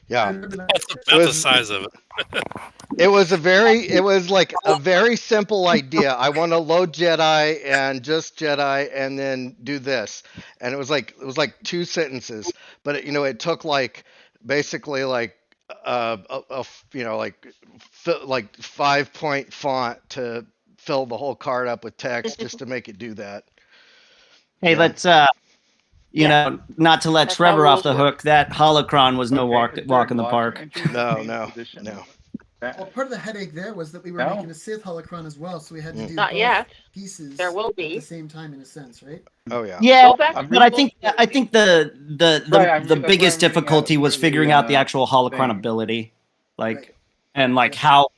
Yeah. remember that. That's about the size of it. It was like a very simple idea. I want to load Jedi and just Jedi and then do this. And it was like 2 sentences, but it took like basically like like 5-point font to fill the whole card up with text just to make it do that. Hey, Yeah. let's not to let That's Trevor how off the rules work. hook. That holocron was no Okay, walk in the lost park. entry, No, change no, position. no. Well, part of the headache there was that we were No. making a Sith holocron as well, so we had to do Not both yet. pieces There will at be. the same time, in a sense, right? Oh yeah. Yeah, Go back to but I the think rules. the Right, that's what I'm biggest reading out difficulty was for the, figuring out the actual holocron thing. ability, like Right. and like how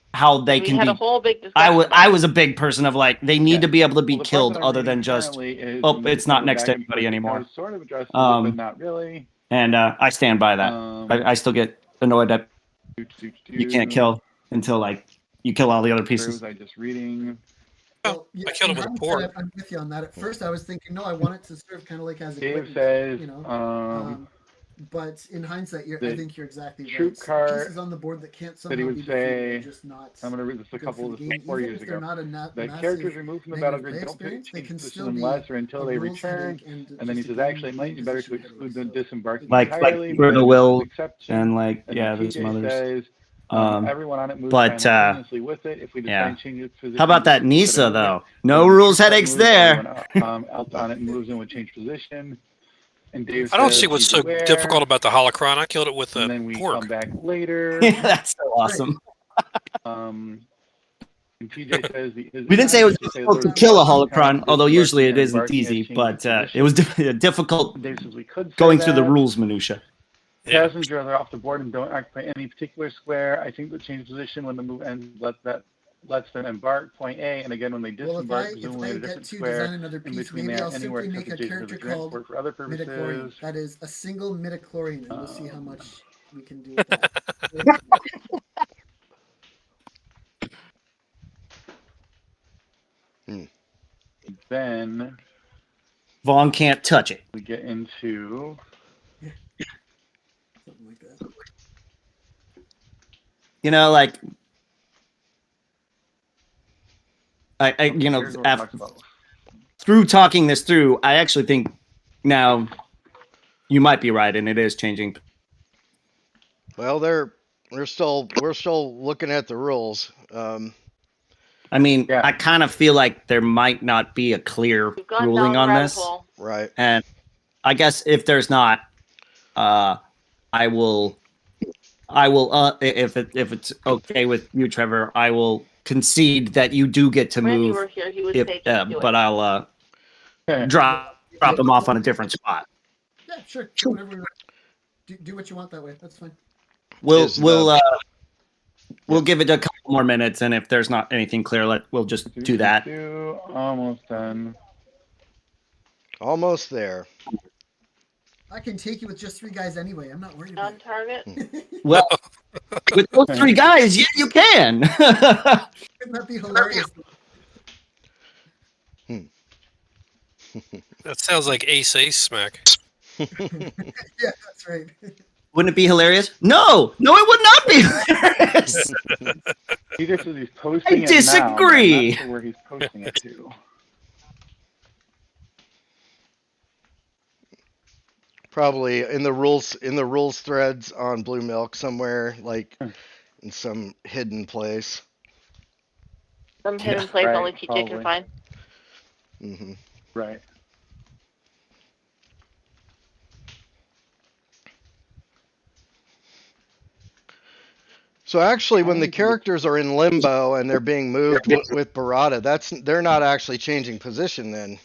they We can had be. a whole big discussion. I was a big person of like they need Yeah. to be able to be Well, the part killed that I'm other reading than just currently is oh, when they it's not went next to back and anybody forth, it anymore. kind of sort of addressed it, Um, but not really. and I stand by that. I still get annoyed that you can't kill until like you kill all the other Where pieces. was I just reading? Well, yeah, I killed in him with a hindsight, port. I'm with you on that. At first, I was thinking, no, I want it to serve kind of like as Dave equipment, says, you know. um, But in hindsight, I the think you're exactly troop right. Some car pieces on the board that can't that he somehow would be defeated say- are just not. I'm going to read this a good couple for of the this game. 4 Even years if they're ago. not a The massive characters removed from the negative battleground play don't take experience, they can changes still unless or be until a they rules return. headache And then he just says, a game actually, it might be better to position exclude headache. the disembarking Like entirely. for the but will there's exception. and like And yeah, then there's some TJ others. says, everyone on it moves but, simultaneously with it. If we decide yeah. to change its position, How about that we consider Nisa moving. though? No When the rules troop car headaches moves, there. everyone else on it moves and would change position. And Dave I don't says see what's he's so aware, difficult about the holocron. I killed it with and a then we pork. come back later. That's so awesome. And TJ says We didn't say it was difficult to kill a holocron, although usually it isn't easy. But it was difficult Dave says we could say going through the that. rules minutia. Yeah. Passengers are off the board and don't occupy any particular square. I think the change position when the move ends lets them embark point A, and again when they Well, disembark, if presumably I at a get different to square. design another In piece, between maybe there, I'll anywhere simply make a except for character transport called for other midichlorian. purposes. That is a single midichlorian, and we'll see how much we can do with that. Then Vaughn can't touch it. we get into Something like that. You know, like I here's what we're talking about. through talking this through, I actually think now you might be right, and it is changing. Well, we're still looking at the rules. I mean, Yeah. I kind of feel like there might not be a clear We've gone ruling down on the rabbit this, hole. Right. and I guess if there's not, I will if it's okay with you, Trevor, I will concede that you do get to When you move. were here, he would If, say just do but it. I'll drop them off on a different spot. Yeah, sure. Do whatever. Do what you want that way. That's fine. We'll Is the- we'll give it a couple more minutes, and if there's not anything clear, we'll just do that. Almost done. Almost there. I can take you with just 3 guys anyway. I'm not worried On about target. it. Well, with those 3 guys, yeah, you can. Wouldn't that be hilarious? That sounds like Ace Smack. Yeah, that's right. Wouldn't it be hilarious? No, it would not be hilarious. He just says he's posting I it now, but I'm disagree. not sure where he's posting it to. Probably in the rules threads on Blue Milk somewhere, like in some hidden place. Some hidden place Right, only TJ probably. can find. Hmm. Right. So actually, when the characters are in limbo and they're being moved with Barada, they're not actually changing position then.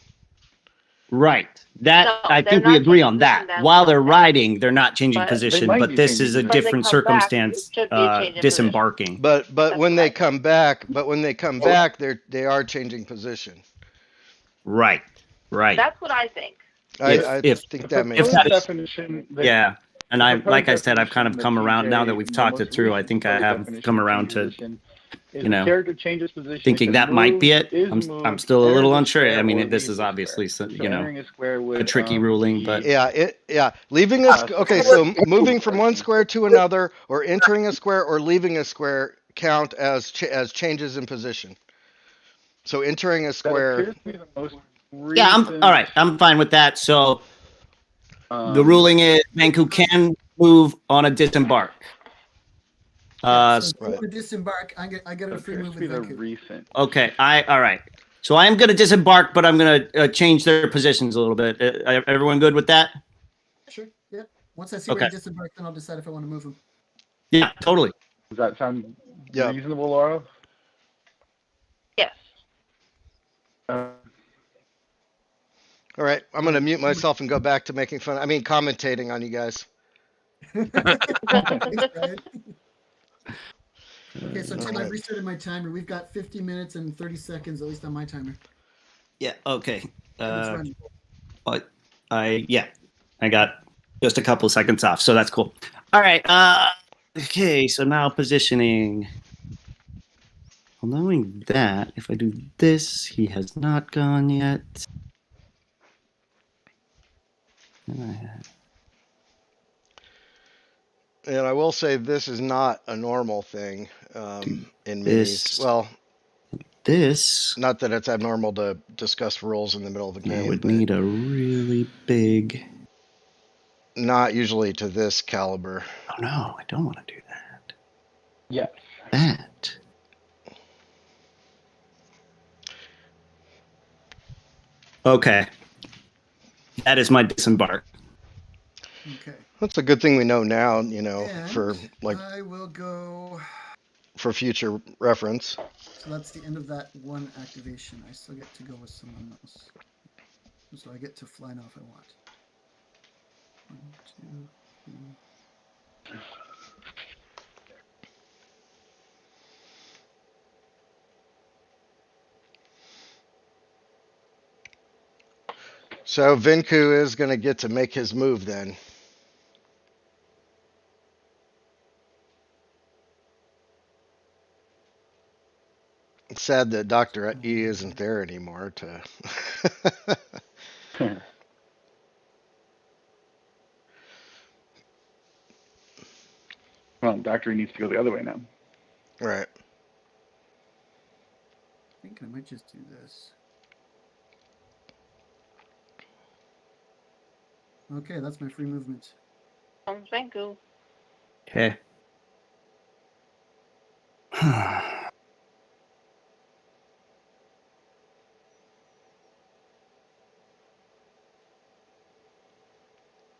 Right. That No, I they're think we not agree changing on that. position, that's While they're okay. riding, they're not changing But- position. They might But be this changing is a position. When they different come back, circumstance. it should be a change in position. Disembarking. But That's when they right. come back, they are changing position. Right. That's what I think. I If think The that makes if proposed that is- sense. definition. yeah. And the I, proposed like I said, I've kind of definition come that around now that TJ we've the talked most it through. I recent think I proposed have definition come of around change to position is you the know, character changes position. thinking if that might be it. is I'm moved, still a little enters unsure. square, I mean, or this leaves is the obviously square. you So know entering a square would a tricky ruling, be, but Yeah, leaving okay. So moving from one square to another, or entering a square, or leaving a square count as changes in position. So entering a that square. appears to be the most recent. yeah, I'm all right. I'm fine with that. So the ruling is Manku can move on a disembark. Yeah, so if you Right. want to disembark, I get a free appears move to be with the Venku. recent. Okay, all right. So I am going to disembark, but I'm going to change their positions a little bit. Everyone good with that? Sure. Yeah. Once I see Okay. where he disembarked, then I'll decide if I want to move him. Yeah, totally. Does that sound Yeah. reasonable, Laura? Yes. All right, I'm gonna mute myself and go back to commentating on you guys. Thanks, Brian. Okay, so Tim, All right. I've restarted my timer. We've got 50 minutes and 30 seconds, at least on my timer. Yeah. Okay. And it's running. But I got just a couple seconds off, so that's cool. All right. Okay. So now positioning. Well, knowing that, if I do this, he has not gone yet. And I will say this is not a normal thing in this. minis. Well, This not that it's abnormal to discuss rules in the middle of a I game, would but need a really big. not usually to this caliber. Oh no, I don't want to do that. Yes. That. Okay. That is my disembark. Okay. That's a good thing we know now, And for I will go. for future reference. So that's the end of that one activation. I still get to go with someone else. So I get to fly now if I want. 1, 2, 3. So Vinku is going to get to make his move then. It's sad that Dr. E isn't there anymore to. Well, Doctor needs to go the other way now. Right. I think I might just do this. Okay, that's my free movement. Thank you. Okay.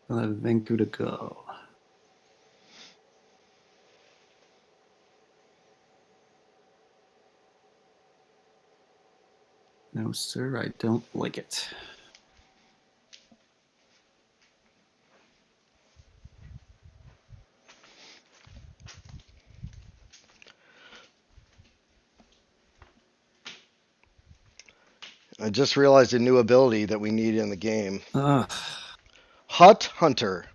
I'll have Venku to go. No, sir, I don't like it. I just realized a new ability that we need in the game. Hut Hunter.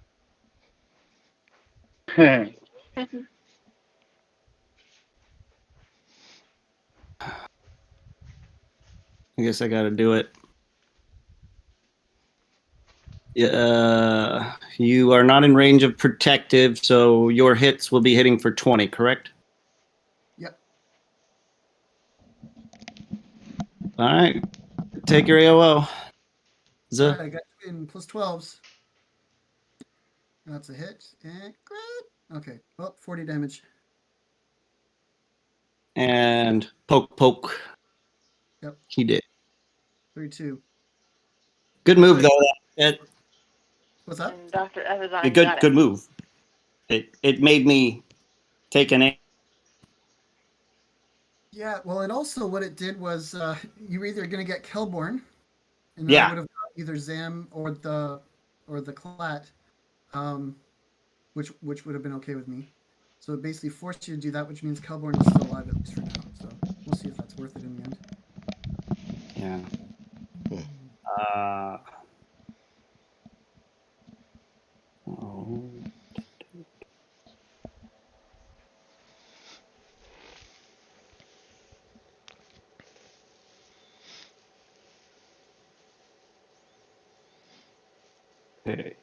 I guess I got to do it. You are not in range of protective, so your hits will be hitting for 20, correct? Yep. All right. Take your AOO. All right, I got you in plus 12s. That's a hit. And great. Okay. Well, 40 damage. And poke. Yep. He did. 32. Good move, though. What's that? And Dr. Evazan Good got it. move. It made me take an aim. Yeah, well, and also what it did was you were either going to get Kelborn, and then Yeah. I would have got either Zam or the Clat, which would have been okay with me. So it basically forced you to do that, which means Kelborn is still alive at least for now. So we'll see if that's worth it in the end. Yeah. Oh. Okay.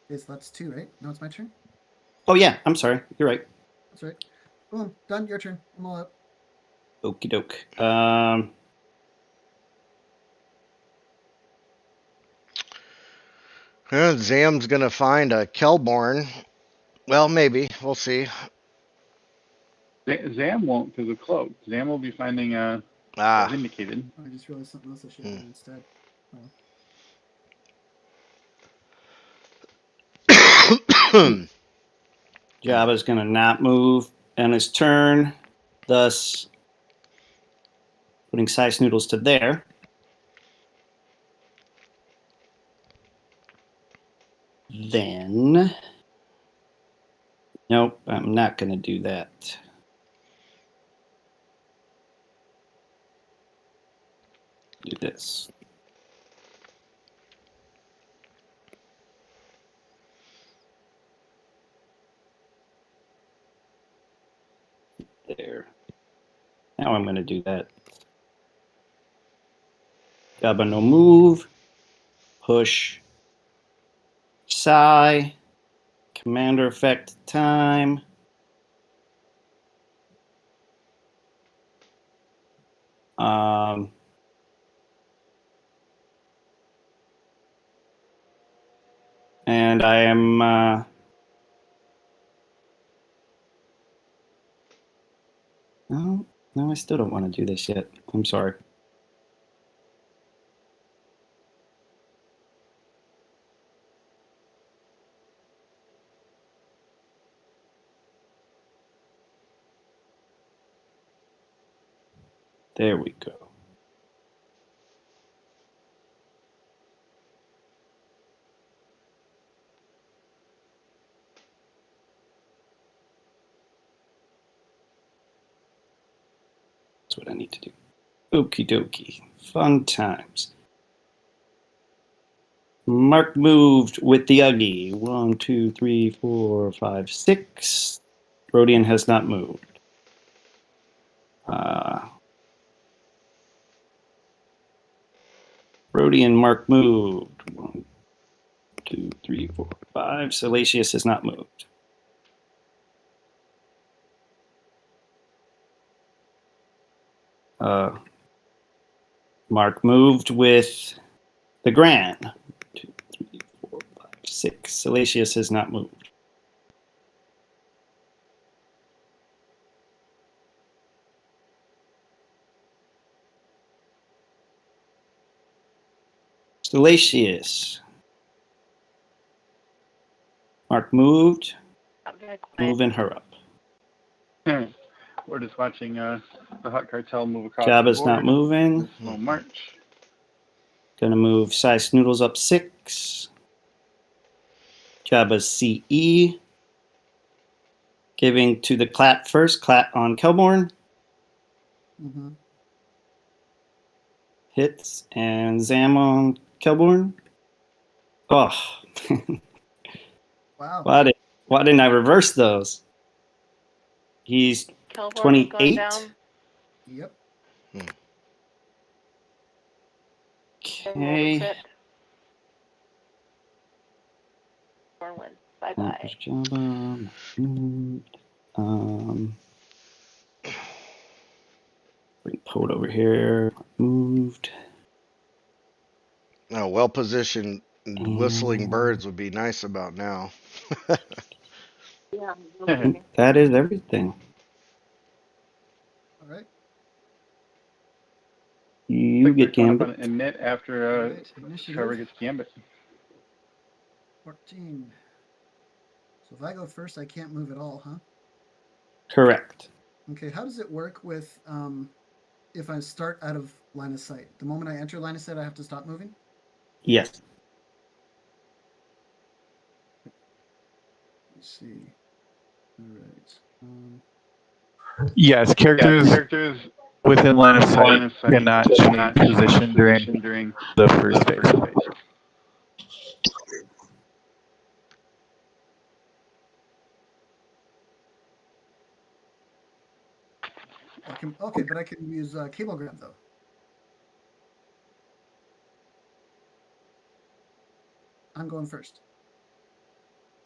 Okay, so that's 2, right? Now it's my turn. Oh, yeah. I'm sorry. You're right. That's right. Boom, done. Your turn. I'm all up. Okie doke. Zam's gonna find a Kelborn. Well, maybe. We'll see. Zam won't because of cloak. Zam will be finding Vindicated. I just realized something else I should have done instead. Jabba's going to not move on his turn, thus putting Sice Noodles to there. Then, nope, I'm not going to do that. Do this. There. Now I'm going to do that. Jabba no move. Push. Psi. Commander effect time. And I am no, I still don't want to do this yet. I'm sorry. There we go. That's what I need to do. Okie dokie. Fun times. Mark moved with the Uggy. 1, 2, 3, 4, 5, 6. Rodian has not moved. Rodian, Mark moved. 1, 2, 3, 4, 5. Salacious has not moved. Mark moved with the Gran. 2, 3, 4, 5, 6. Salacious has not moved. Salacious. Mark moved. Not very quiet. Moving her up. We're just watching the Hut Cartel move across Jabba's the board. not moving. Slow march. Gonna move Sice Noodles up 6. Jabba's CE. Giving to the Clat first. Clat on Kelborn. Mm-hmm. Hits and Zam on Kelborn. Oh, Wow. why didn't I reverse those? He's California's gone 28. down. Yep. And roll the Okay. crit. Born win. Bye bye. Bring Poet over here. Moved. Now, well positioned whistling birds would be nice about now. Yeah. That is everything. All right. You Like they're get coming up on Gambit. emit after All right. Trevor Initiative gets Gambit. 14. So if I go first, I can't move at all, huh? Correct. Okay. How does it work with if I start out of line of sight? The moment I enter line of sight, I have to stop moving? Yes. Let's see. All right. Yes, characters within line of sight cannot change position during the first phase. Okay, but I can use cable grab though. I'm going first.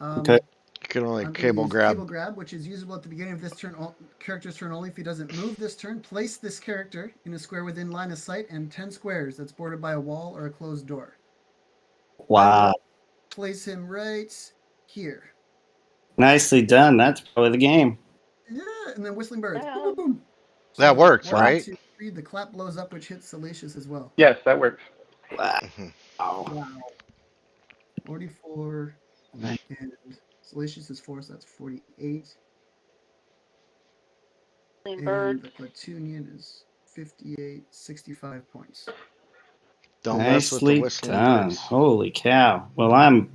Okay. You can only I'm gonna cable use grab. cable grab, which is usable at the beginning of this turn, character's turn only. If he doesn't move this turn, place this character in a square within line of sight and 10 squares that's bordered by a wall or a closed door. Wow. Place him right here. Nicely done. That's probably the game. Yeah, and then whistling birds. Yeah. Boom, boom, boom. That works, 1, right? 2, 3. The clap blows up, which hits Salacious as well. Yes, that works. Wow. Wow. 44 and Salacious is 4, so that's 48. Whistling And bird. the Platoonian is 58, 65 points. Don't mess with the Nicely whistling done. birds. Holy cow. Well, I'm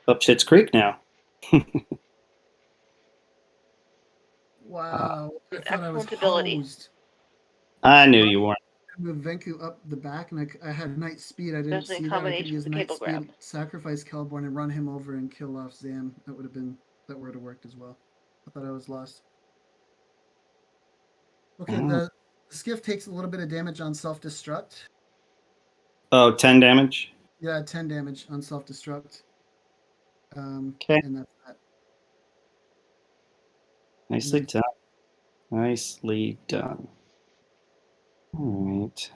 up Shit's Creek now. Wow. I thought I was Excellent ability. hosed. I knew you weren't. I moved Venku up the back, and I had night speed. I didn't There's an see that. I could combination use with the night cable speed, grab. sacrifice Kelborn, and run him over and kill off Zam. That would have worked as well. I thought I was lost. Okay, the skiff takes a little bit of damage on self-destruct. Oh, 10 damage. Yeah, 10 damage on self-destruct. Okay. And that's that. Nicely done. Nicely done. All right.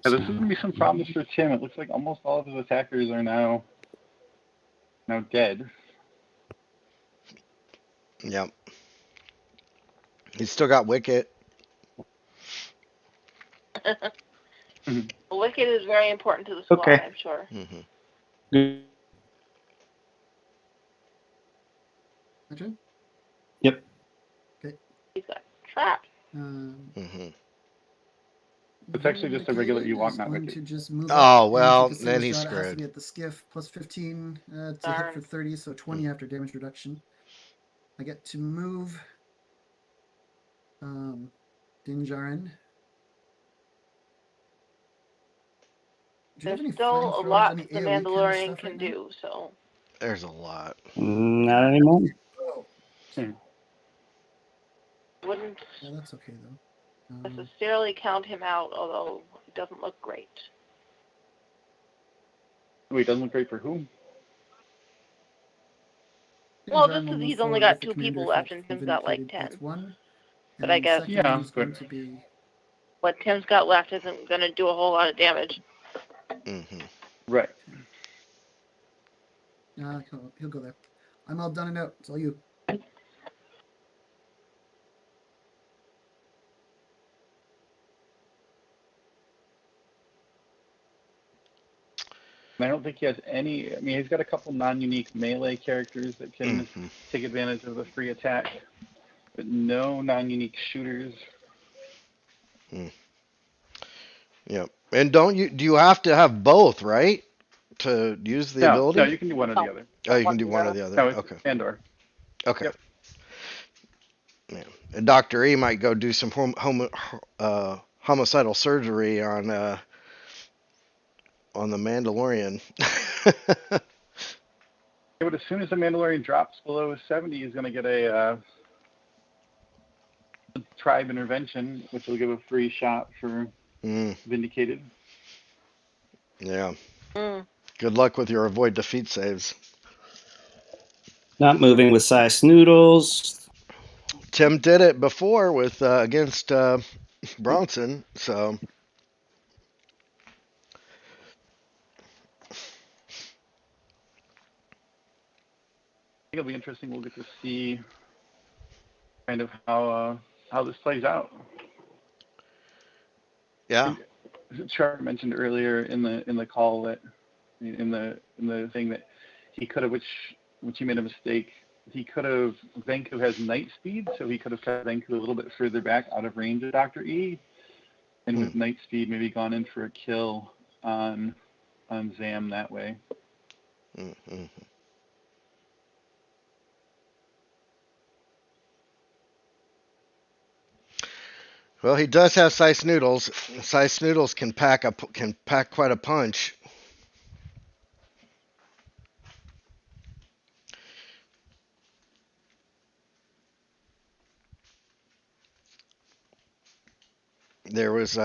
Yeah, this is going to be some problems for Tim. It looks like almost all of his attackers are now dead. Yep. He's still got Wicket. Wicked is very important to the squad, Okay. I'm sure. Mm-hmm. Good. My turn? Yep. Okay. He's got trapped. Mm-hmm. It's actually just a regular Ewok, not going Wicket. to just move Oh, up well, and take a then single he's shot. It has to screwed. be at the skiff, plus 15 to Darn. hit for 30, so 20 after damage reduction. I get to move Dinjarin. Do you have There's any still flying a throwers, lot any that the AoE kind of Mandalorian stuff can right now? do, so There's a lot. Not anymore. Oh, wouldn't yeah, that's okay though. necessarily count him out, although it doesn't look great. Wait, it doesn't look great for whom? Well, Dinjarin just will because move he's only forward with got the 2 commander people if left and you've Tim's got like indicated 10. that's one. But And I guess- second Yeah, is going to be What Tim's got left isn't going to do a whole lot of damage. Mm-hmm. Right. he'll go there. I'm all done and out. It's all you. And I don't think he has any. I mean, he's got a couple non-unique melee characters that can take advantage of the free attack, but no non-unique shooters. Yep. And do you have to have both, right? To use the ability? No, you can do one or the other. Oh, you can do one or the other. No, it's Okay. and/or. Okay. Yep. Yeah. And Dr. E might go do some homicidal surgery on the Mandalorian. Yeah, but as soon as the Mandalorian drops below 70, he's going to get a tribe intervention, which will give a free shot for Vindicated. Yeah. Mm. Good luck with your avoid defeat saves. Not moving with size noodles. Tim did it before with against Bronson, so I think it'll be interesting. We'll get to see kind of how this plays out. yeah. Trevor mentioned earlier in the call that in the thing that he could have, which he made a mistake. He could have. Venku has night speed, so he could have kept Venku a little bit further back, out of range of Dr. E, and with night speed, maybe gone in for a kill on Zam that way. Mm-hmm. Well, he does have Sice Noodles. Sice Noodles can pack quite a punch. There was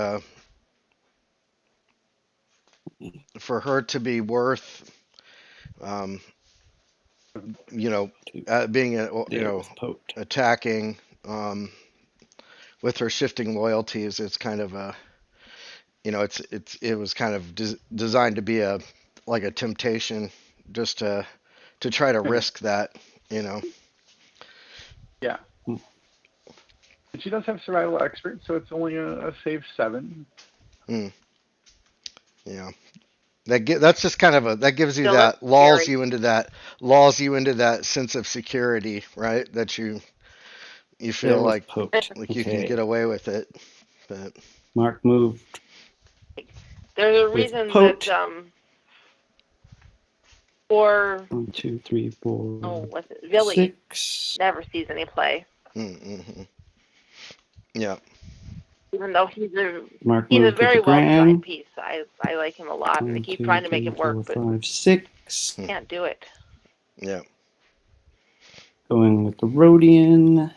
for her to be worth, being attacking with her shifting loyalties. It's kind of a, it was kind of designed to be a temptation, just to try to risk that, Yeah. And she does have survival expert, so it's only a save 7. Yeah. That's just kind of that gives you So that that's lulls scary. you into that sense of security, right? That you feel like you can get away with it. But Mark moved. There's a With reason Pote. that for 1, 2, 3, 4, what's it? Billy 6. never sees any play, yeah. even though he's a moved very with the well designed Grand. piece. I like him a lot, and they 1, keep 2, trying to make 3, it work, 4, but 5, 6. can't do it. Yeah. Going with the Rhodian.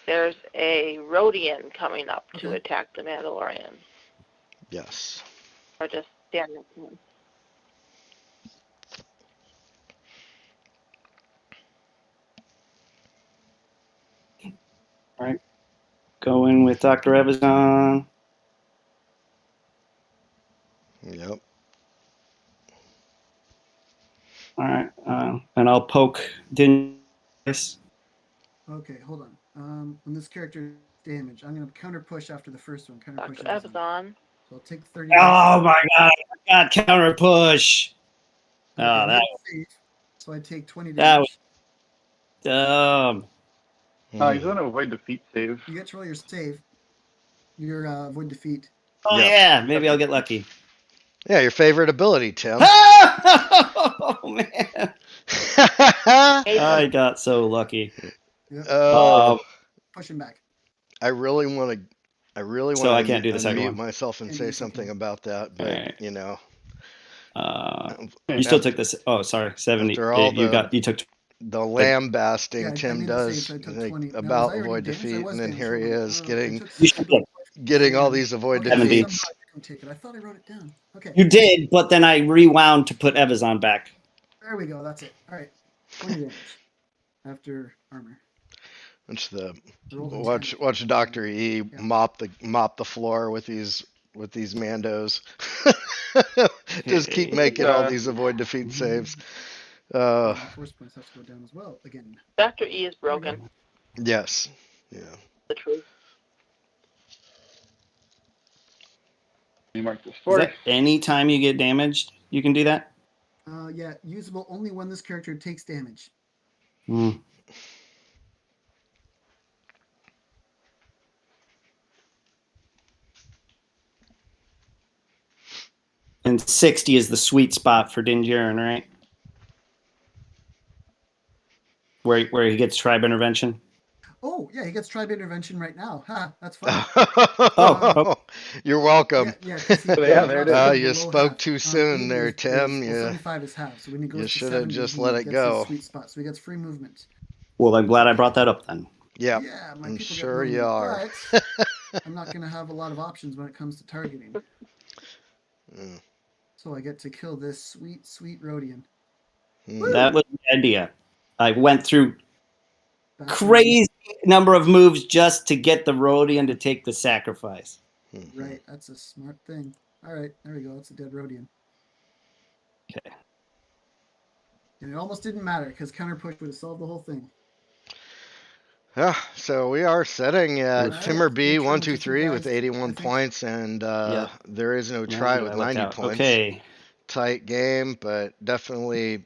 There's a Rhodian coming up to Okay. attack the Mandalorian, Yes. or just stand next to him. All right. Going with Dr. Evazan. Yep. All right. And I'll poke Din. Okay, hold on. When this character is damaged, I'm going to counter push after the first one. Counter push. Dr. Evazan. So I'll take 30 Oh damage. my God! I got counter push. Okay, Oh, I that made a save, so I take 20 that damage. was dumb. He's going to avoid defeat save. You get to roll your save. Your avoid defeat. Oh Yep. yeah, maybe I'll get lucky. Yeah, your favorite ability, Tim. Oh man! I got so lucky. Yep. Pushing back. I really want to. So I can't do the second unmute one. myself and Can't say do the second something one. about that, but Right. You still took this. Oh, sorry, 70. After all You took. the lambasting Yeah, I Tim made the does save, so I took like, 20. Now, was about I already avoid damaged? I defeat, was and then damaged. here he Hold on. is I getting took You should have. getting all these avoid Okay, Seventy. defeats. somehow I can take it. I thought I wrote it down. Okay. You did, but then I rewound to put Evazan back. There we go. That's it. All right. 20 damage after armor. Watch Rolled watch Dr. E mop the floor with these Mandos. Just keep making all these avoid defeat saves. Force points have to go down as well again. Dr. E is broken. Yes. Yeah. The truth. You mark this Is force. that any time you get damaged, you can do that? Yeah, usable only when this character takes damage. And 60 is the sweet spot for Dinjarin, right? Where he gets tribe intervention. Oh, yeah, he gets tribe intervention right now. Ha, that's funny. Oh. You're welcome. Yeah, because he Yeah, there it drops is. from You below spoke half. too soon 80 there, Tim. well, You 75 is half. So when he goes to should have 70, just he let it gets go. his sweet spot. So he gets free movement. Well, I'm glad I brought that up then. Yeah, Yeah, my I'm people sure get you movement, are. but I'm not going to have a lot of options when it comes to targeting. Mm. So I get to kill this sweet, sweet Rhodian. That was the idea. I went through Fascinating. crazy number of moves just to get the Rhodian to take the sacrifice. Right, that's a smart thing. All right, there we go. It's a dead Rhodian. Okay. And it almost didn't matter because counter push would have solved the whole thing. Yeah, so we are setting All at right, Timmer B good turn 1 to 2 you 3 with guys, I 81 think. points, and Yep. there is no Man, try did with I luck 90 out. points. Okay. Tight game, but definitely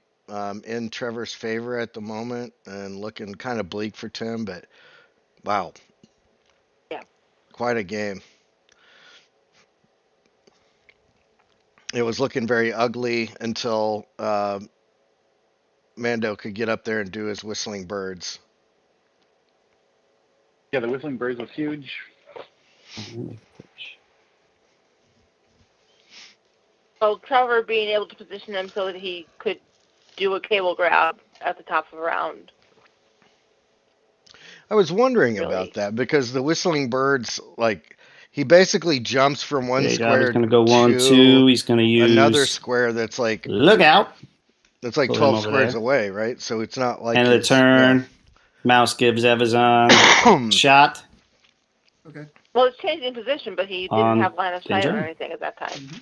in Trevor's favor at the moment, and looking kind of bleak for Tim. But wow, Yeah. quite a game. It was looking very ugly until Mando could get up there and do his whistling birds. Yeah, the Whistling Birds was huge. So Trevor being able to position him so that he could do a cable grab at the top of a round. I was wondering Really? about that because the whistling birds, like, he basically jumps from one Okay, square he's going to go 1, to 2. He's going to use another square that's like Look out. Put 12 12 over squares there. away, right? So it's not like End of the turn. Mouse gives Evazan shot. Okay. Well, it's changing position, but he didn't On have line of sight or Dinjarin. anything at that time. Mm-hmm.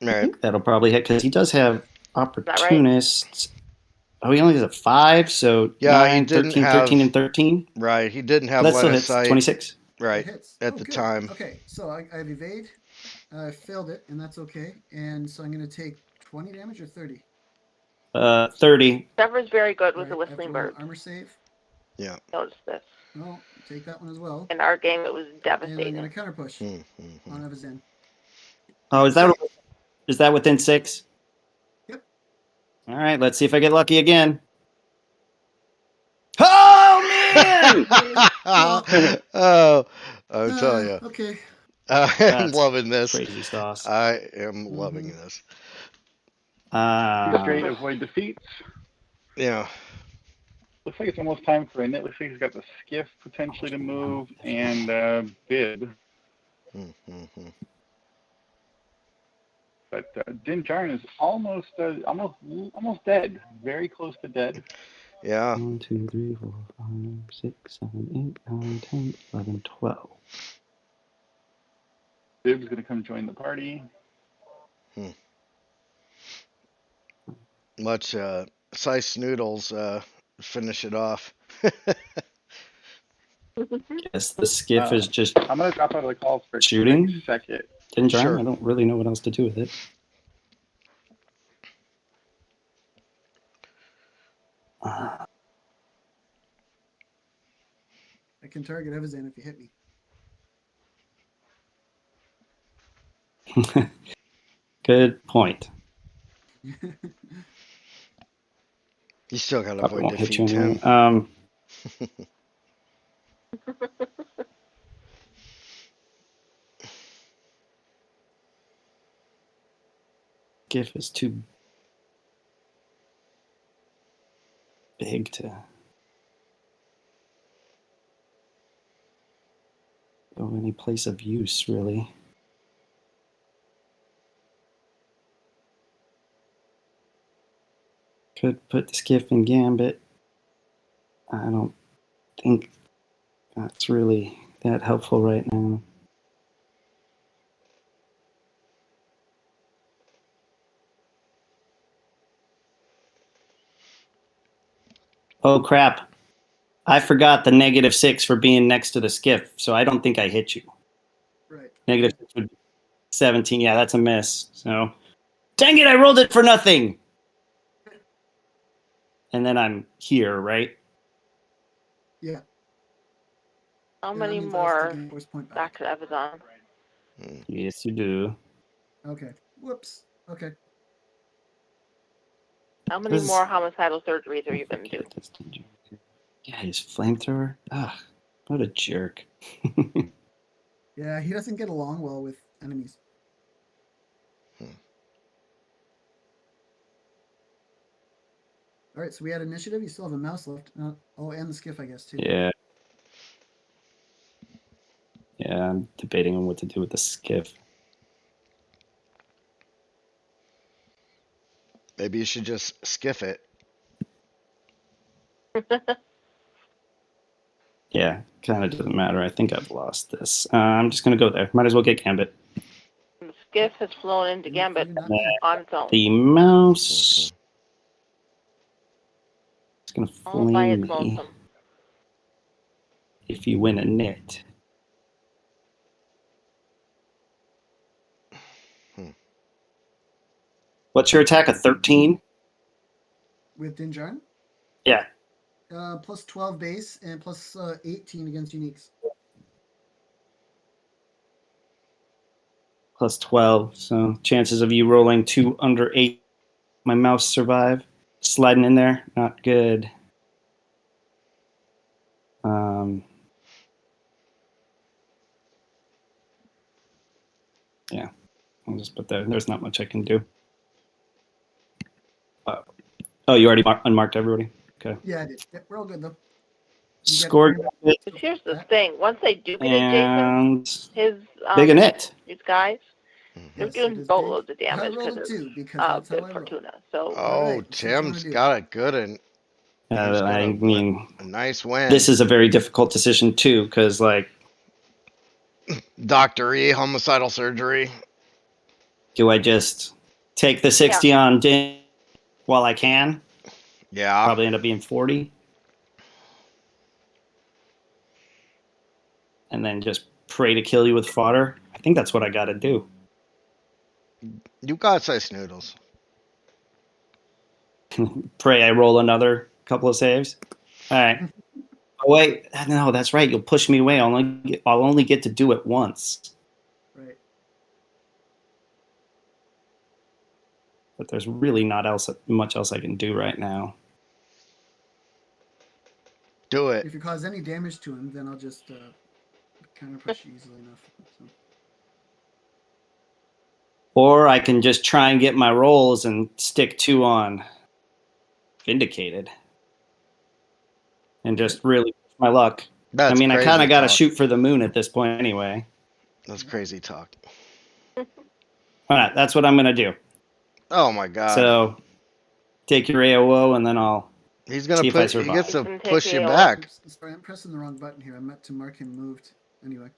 I Right. think that'll probably hit because he does have right? opportunists. Oh, he only has a 5, so Yeah, he 9, didn't 13, have 13, and 13. right. He didn't have That line still of hits sight 26. right It hits. at Oh, the good. time. Okay, so I have evade. I failed it, and that's okay. And so I'm going to take 20 damage or 30. 30. Trevor's very good with All the right, I have to Whistling roll an Bird. armor save. Yeah. Notice this. Oh, take that one as well. In our game, it was And I'm devastating. going to counter push Mm-hmm. on Evazan. Oh, is that within 6? Yep. All right, let's see if I get lucky again. Oh, man! Oh, I'll tell you. Okay. I'm That's loving this. crazy sauce. I am loving this. Straight avoid defeats. Yeah. Looks like it's almost time for a knit. Looks like he's got the skiff potentially to move and bid. Mm-hmm. But Din Djarin is almost dead. Very close to dead. Yeah. 1, 2, 3, 4, 5, 6, 7, 8, 9, 10, 11, 12. Bib's going to come join the party. Let's Sice Noodles finish it off. Guess the skiff is just I'm going to drop out of the call for a shooting. quick second. Dinjarin. Sure. I don't really know what else to do with it. I can target Evazan if you hit me. Good point. You still got to Probably avoid won't hit you defeat, anyway. Tim. GIF is too big to go any place of use, really. Could put the skiff in Gambit. I don't think that's really that helpful right now. Oh, crap. I forgot the -6 for being next to the skiff, so I don't think I hit you. Right. -6 would be 17. Yeah, that's a miss. So, dang it, I rolled it for nothing. And then I'm here, right? Yeah. How Yeah, that many means I have to more gain force point back to Evazan? Yes, you do. Okay. Whoops. Okay. How many This- more homicidal surgeries are you going to do? Yeah, he's flamethrower. Ah, what a jerk. Yeah, he doesn't get along well with enemies. All right, so we had initiative. You still have a mouse left. Oh, and the skiff, I guess, too. Yeah. Yeah, I'm debating on what to do with the skiff. Maybe you should just skiff it. Yeah, kind of doesn't matter. I think I've lost this. I'm just going to go there. Might as well get Gambit. The skiff has flown into Gambit on its own. The mouse is going to All by flame its me lonesome. if you win a knit. What's your attack? A 13? With Dinjarin? Yeah. Plus 12 base and plus 18 against uniques. Plus 12. So chances of you rolling 2 under 8. My mouse survive. Sliding in there. Not good. Yeah. I'll just put that. There's not much I can do. Oh, you already unmarked everybody? Okay. Yeah, I did. Yeah, we're all good, though. Scored But here's the thing. Once they duplicate Jason, and his big a knit. these guys, they're Yes, doing it is boatloads big. of damage I because rolled 2 because of that's how good I roll. Fortuna. So Oh, right, that's what you wanna Tim's do. got it good and he's got I mean, a nice win. this is a very difficult decision too, because like, Dr. E, homicidal surgery. do I just take the 60 on Din while I can? Yeah. Probably end up being 40. And then just pray to kill you with fodder. I think that's what I got to do. You got size noodles. Pray I roll another couple of saves. All right. Oh, wait, no, that's right. You'll push me away. I'll only get to do it once. Right. But there's really not much else I can do right now. Do it. If you cause any damage to him, then I'll just counter push you easily enough. So. Or I can just try and get my rolls and stick 2 on Vindicated. And just really push my luck. That's I mean, I crazy kind of got to talk. shoot for the moon at this point anyway. That's crazy talk. All right, that's what I'm going to do. Oh my god. So take your AOO and then I'll He's gonna see if I put. He survive. gets to Take push you AOO. back. Oops, sorry, I'm pressing the wrong button here. I meant to mark him moved. Anyway.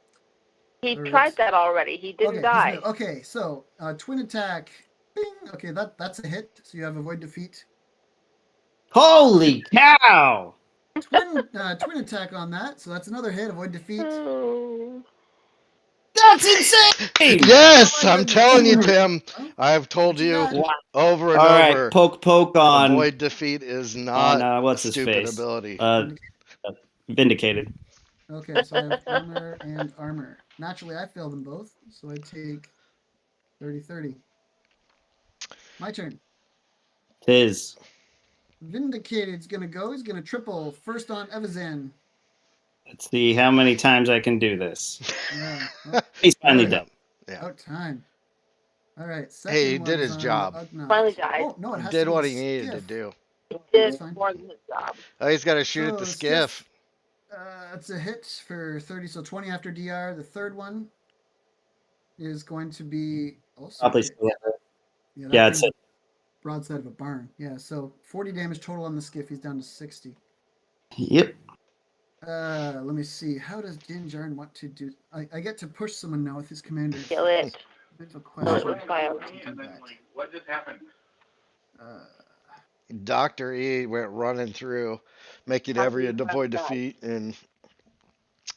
he All right. tried that already. He didn't Okay, die. okay, so twin attack. Bing. Okay, that's a hit. So you have avoid defeat. Holy cow! Twin attack on that. So that's another hit. Avoid defeat. Oh. That's insane! Yes, Oh my I'm goodness. telling you, Tim. Huh? I've told What you you got? over and All right, over. poke on Avoid defeat is not what's a his stupid face? ability. Vindicated. Okay, so I have armor and armor. Naturally, I fail them both, so I take 30-30. My turn. Tis. Vindicated's gonna go. He's gonna triple. First on Evazan. Let's see how many times I can do this. Yeah. Oh, He's finally Yeah. dead. Yeah. out time. All right. Second Hey, he did one's his on job. Ugnaught. Finally died. Oh no, it He has did to be what a he needed to skiff. do. He That's did fine. more than his job. Oh, he's got to shoot So at the the skiff. It's a hit for 30, so 20 after DR. The third one is going to be also a Probably hit. still. Yeah, Yeah, that it's thing broadside of a barn. Yeah, so 40 damage total on the skiff. He's down to 60. Yep. Let me see. How does Din Djarin want to do? I get to push someone now with his commander. Kill it. Bit of a Kill it question. with fire. To do that. What just happened? Dr. E went running through, making every avoid defeat and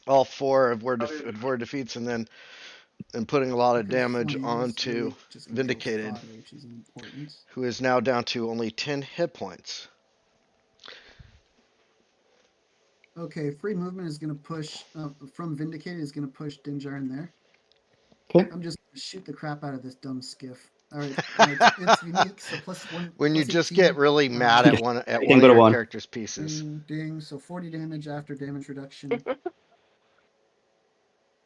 all 4 avoid defeats, and then putting a lot of damage onto Vindicated, which is important. who is now down to only 10 hit points. Okay, free movement is going to push from Vindicated is going to push Din Djarin there. Okay. I'm just going to shoot the crap out of this dumb skiff. All right. It's unique. So +1. When you plus just 18, get really mad at one can of go to your 1. character's pieces. Ding. So 40 damage after damage reduction.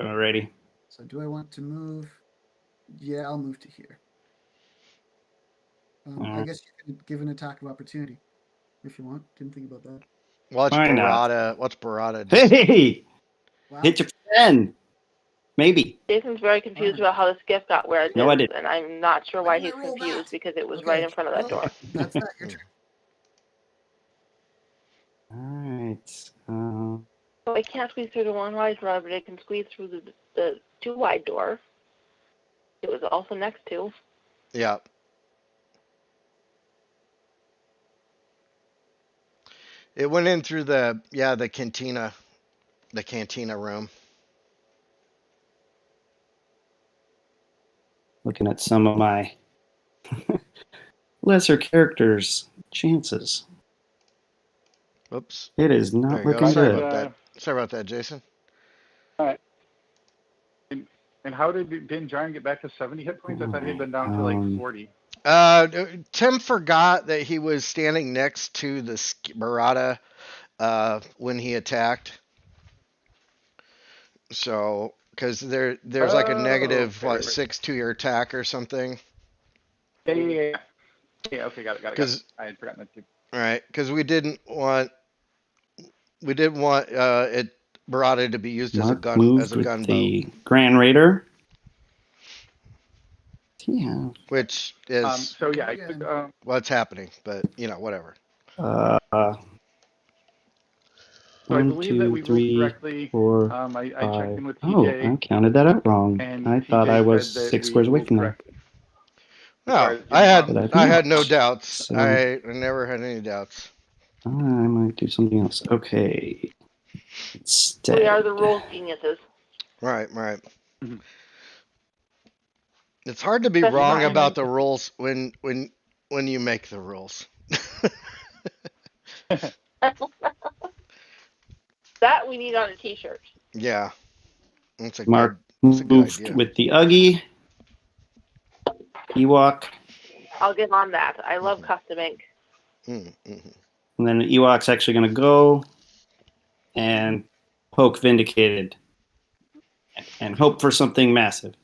Alrighty. So do I want to move? Yeah, I'll move to here. I guess you could give an attack of opportunity if you want. Didn't think about that. Watch Why not? Barada. Hey! Wow. Hit your friend. Maybe. Jason's very confused about how this gift got where it No, I is, didn't. and I'm not sure Why why did I he's roll confused that? because it was Okay. right in front of that Well, door. That's not your turn. Alright. So it can't squeeze through the one wide door, but it can squeeze through the 2 wide door. It was also next to. Yeah. It went in through the cantina room. Looking at some of my lesser characters' chances. Oops. It is There not you go. looking Sorry good. about that. Sorry about that, Jason. And how didn't John get back to 70 hit points? I thought he'd been down to like 40. Tim forgot that he was standing next to the Barada when he attacked. So, because there's like a negative right. 6 to your attack or something. Yeah. Okay, got it. Because I had forgotten that too. all right, because we didn't want it Barada to be used Mark as moved a with gunboat, the Grand Raider. Yeah. which is So yeah, I took, what's happening, but whatever. Uh, so I 1, believe that 2, we rolled 3, correctly. 4, I 5. checked in with Oh, TJ, I counted that out wrong. and I thought I TJ was said that 6 we squares away rolled from there. correctly. As far No, as I getting had But I no didn't. doubts. So- I never had any doubts. I might do something else. Okay. Instead. We are the rules geniuses. Right. Mhm. It's hard to be Especially wrong mine. about the rules when you make the rules. That we need on a t-shirt. Yeah, that's a Mark that's a good moved idea. with the Uggy. Ewok. I'll get on that. I love custom ink. Mm-hmm. And then Ewok's actually going to go and poke Vindicated and hope for something massive.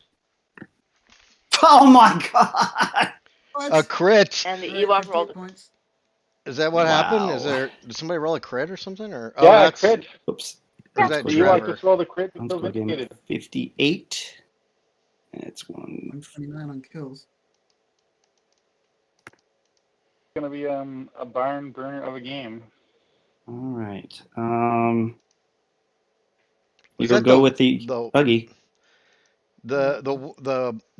Oh my god! A crit. And the All right, Ewok 58 rolled. points. Is that what happened? Wow. Did somebody roll a crit or something? Or Yeah, crit. Oops. or is that The Ewok Trevor? just rolled a crit. On So score game vindicated. 58. It's 1. 129 on kills. It's gonna be a barn burner of a game. All right. Was You'll that go the- with the the- Uggy. The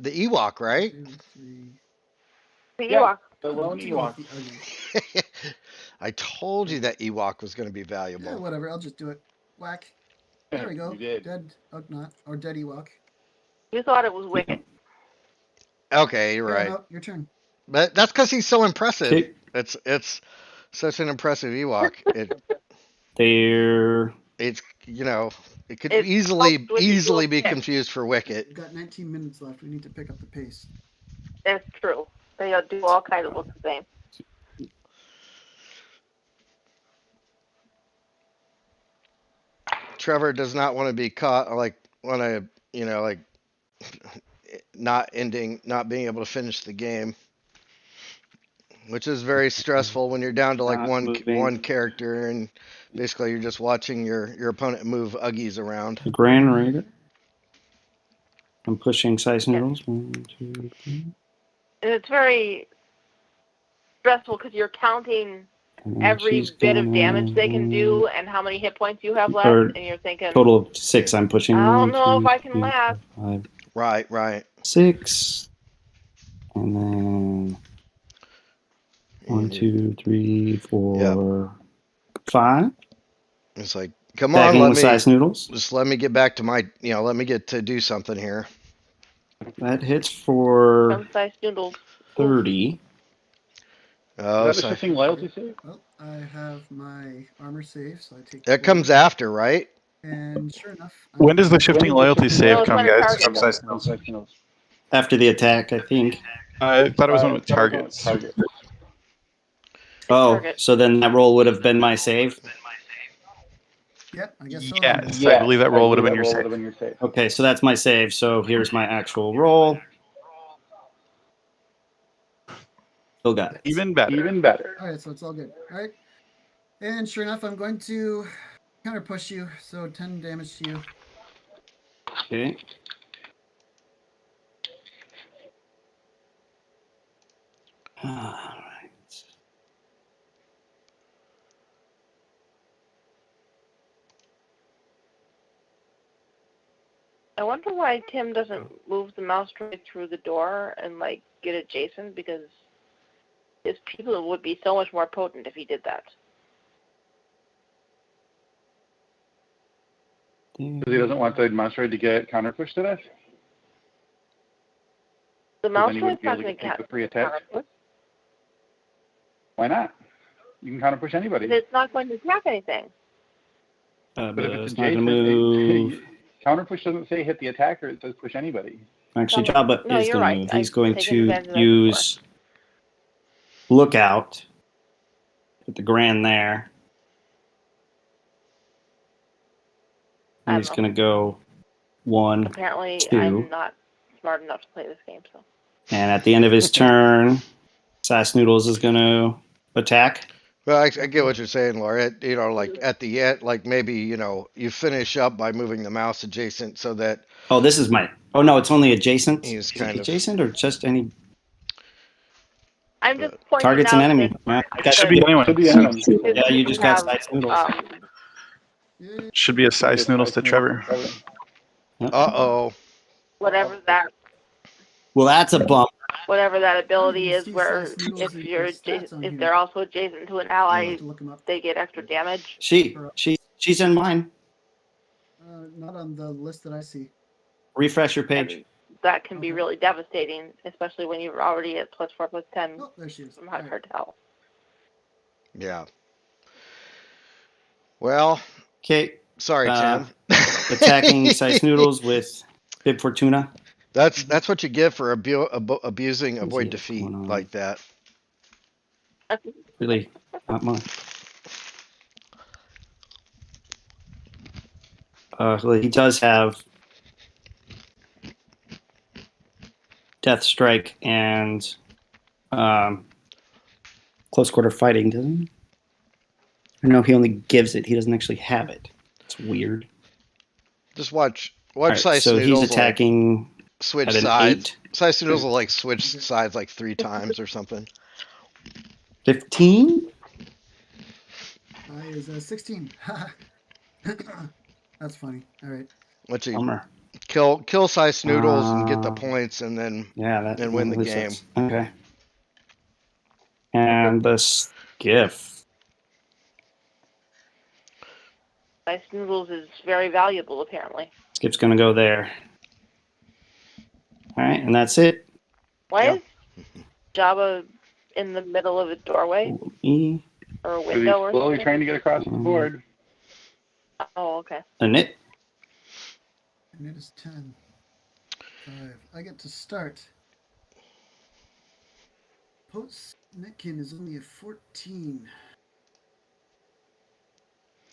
Ewok, right? 2, 3. The Yeah. Ewok. The lone Let's go with Ewok. the Ugly. I told you that Ewok was going to be Yeah, valuable. whatever. I'll just do it. Whack. There we go. You did. Dead Ugnaught or dead Ewok. You thought it was wicked. Okay, you're Yeah, right. no, your turn. But that's because he's so impressive. Okay. It's such an impressive Ewok. There. It's it could It's easily close with the dual be kick. confused for Wicket. We've got 19 minutes left. We need to pick up the pace. That's true. They do all kinds of look the same. Trevor does not want to be caught not being able to finish the game, which is very stressful when you're down to like Not one moving. character and basically you're just watching your opponent move Uggies around. The Grand Raider. I'm pushing size noodles. 1, 2, 3. And it's very stressful because you're counting And every she's bit of gonna- damage they can do and how many hit points you have left, Or and you're thinking, Total of 6. I'm pushing. I don't 1, know if 2, I can 3, last. 4, 5, Right. 6. And then 1, 2, 3, 4, 5. It's like, come Bagging on, with size noodles. just let me get back to my, let me get to do something here. That hits for some size noodles. 30. Oh, Is that a shifting loyalty save? Well, I have my armor save, so I take. that 4. comes after, right? And sure enough. When does the I'm- shifting When does the loyalty shifting save loyalty come, save guys? come? From size noodles? After the attack, I think. I thought it was one with targets. Oh, Target. so then that roll would have been my save. Yep, I guess so. Yes, I believe that roll would have been your save. Okay, so that's my save. So here's my actual roll. Still got it. Even better. Even better. All right, so it's all good. All right. And sure enough, I'm going to counter push you. So 10 damage to you. Okay. All right. I wonder why Tim doesn't move the mouse right through the door and like get adjacent, because his people would be so much more potent if he did that. Because he doesn't want the mouse droid to get counter pushed to death. The mouse then he wouldn't droid's be not able to going to take the free attack. counterpush. Why not? You can counter push anybody. It's not going to attack anything. But if it's It's not going to adjacent, move. counter push doesn't say hit the attacker, it says push anybody. Actually, No, Jabba no, is you're going to right. move. He's I've going taken to advantage of that use Lookout at the Grand there. And he's I don't going to go 1, Apparently, 2. I'm not smart enough to play this game, so. And at the end of his turn, Sass Noodles is going to attack. Well, I get what you're saying, Laura. You know, like at the end, like maybe, you know, you finish up by moving the mouse adjacent so that Oh, this is my. Oh, no, it's only adjacent. he's Is it kind of. adjacent or just any. I'm just pointing Target's an out enemy. that It should be anyone. Should be anyone. Yeah, you just got have, Sass Noodles. Yeah. Should be a size noodles to Trevor. Uh-oh. whatever that Well, that's a bump. ability I is, see where Sass Noodles if in you're your stats on if here. they're also adjacent to an I'll ally, have to look 'em up. they get extra damage. She's in mine. Not on the list that I see. Refresh your page. And that can be Okay. really devastating, especially when you're already at +4/+10 Oh, there she is. from how All right. hard to tell. Yeah. Well, Okay. sorry, Tim. Attacking Sice Noodles with Bib Fortuna. That's what you get for abusing Let's see avoid what's defeat going on. like that. Really, not much. Well, he does have Death Strike and close quarter fighting, doesn't he? Or no, he only gives it. He doesn't actually have it. It's weird. Just watch All right, Sice so Noodles he's attacking switch at an sides. 8. Sice Noodles will like switch sides like 3 times or something. 15. Is 16. That's funny. All right. Let's see. Bummer. Kill Sice Noodles and get the Uh, points and then Yeah, And win the at least game. that's- Okay. And the skiff. Ice noodles is very valuable, apparently. Skiff's gonna go there. All right, and that's it. Why Yeah. is Jabba in the middle of a doorway E, or a Because he's window or slowly something? trying to get across the board. Oh, okay. a knit. And it is 10. 5. I get to start. Post Nitkin is only a 14.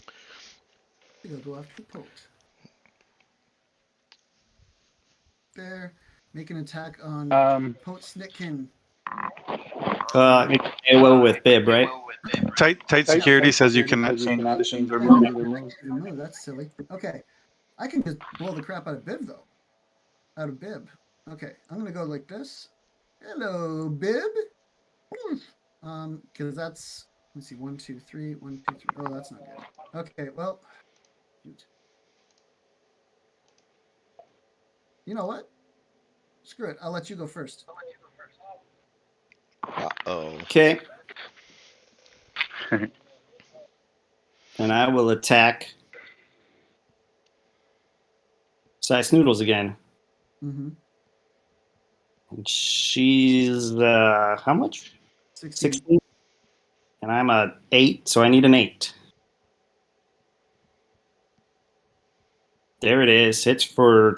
I think I'll go after the Pote. There. Make an attack on Pote Snitkin. AOO with Bib, right? Tight security says you cannot change positions or move. No, that's silly. Okay. I can just blow the crap out of Bib, though. Out of Bib. Okay. I'm going to go like this. Hello, Bib. Because that's, let's see, 1, 2, 3, 1, 2, 3. Oh, that's not good. Okay, well, shoot. You know what? Screw it. I'll let you go first. Uh-oh. Okay. And I will attack Sice Noodles again. Mm-hmm. And she's how much? 16. 16. And I'm a 8, so I need an 8. There it is. Hits for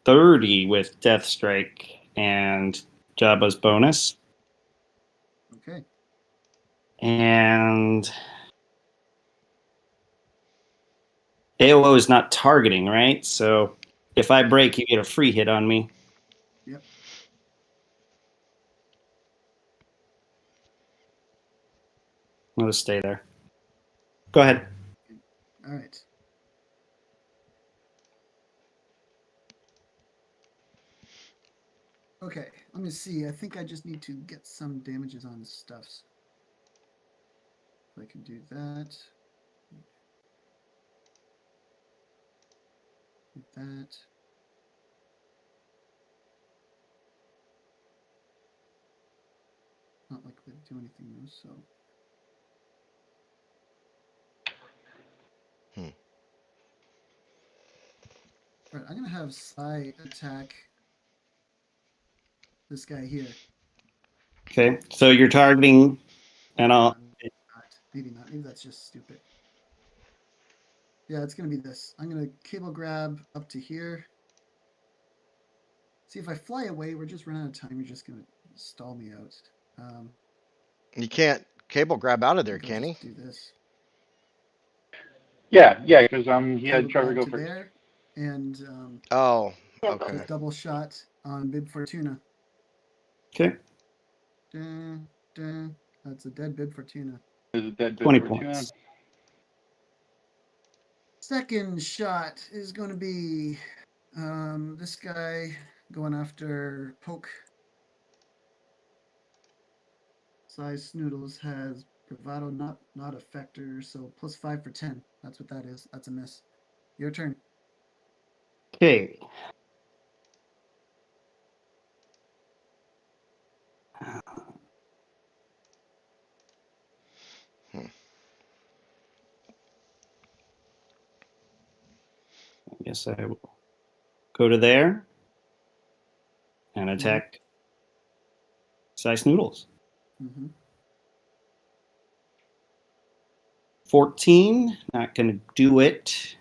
30 with Death Strike and Jabba's bonus. Okay. And AOO is not targeting, right? So if I break, you get a free hit on me. Yep. I'll just stay there. Go ahead. All right. Okay, let me see. I think I just need to get some damages on stuffs. I can do that. Do that. Not like we do anything new, so. All right, I'm gonna have Sai attack this guy here. Okay. So you're targeting, and I'll. Maybe not. Maybe not. Maybe that's just stupid. Yeah, it's gonna be this. I'm gonna cable grab up to here. See, if I fly away, we're just running out of time. You're just gonna stall me out. You can't cable grab out of I there, think I'll can he? just do this. Yeah, because he had Cable Trevor grab go to first. there, and Oh, Yeah, okay. a double shot on Bib Fortuna. Okay. Dun, dun. That's a dead Bib Fortuna. Is it dead 20 Bib Fortuna? points. Second shot is going to be this guy going after Poke. Size Snoodles has bravado, not effector, so +5 for 10. That's what that is. That's a miss. Your turn. Okay. I guess I will go to there and attack Size Noodles. Mm-hmm. 14. Not going to do it.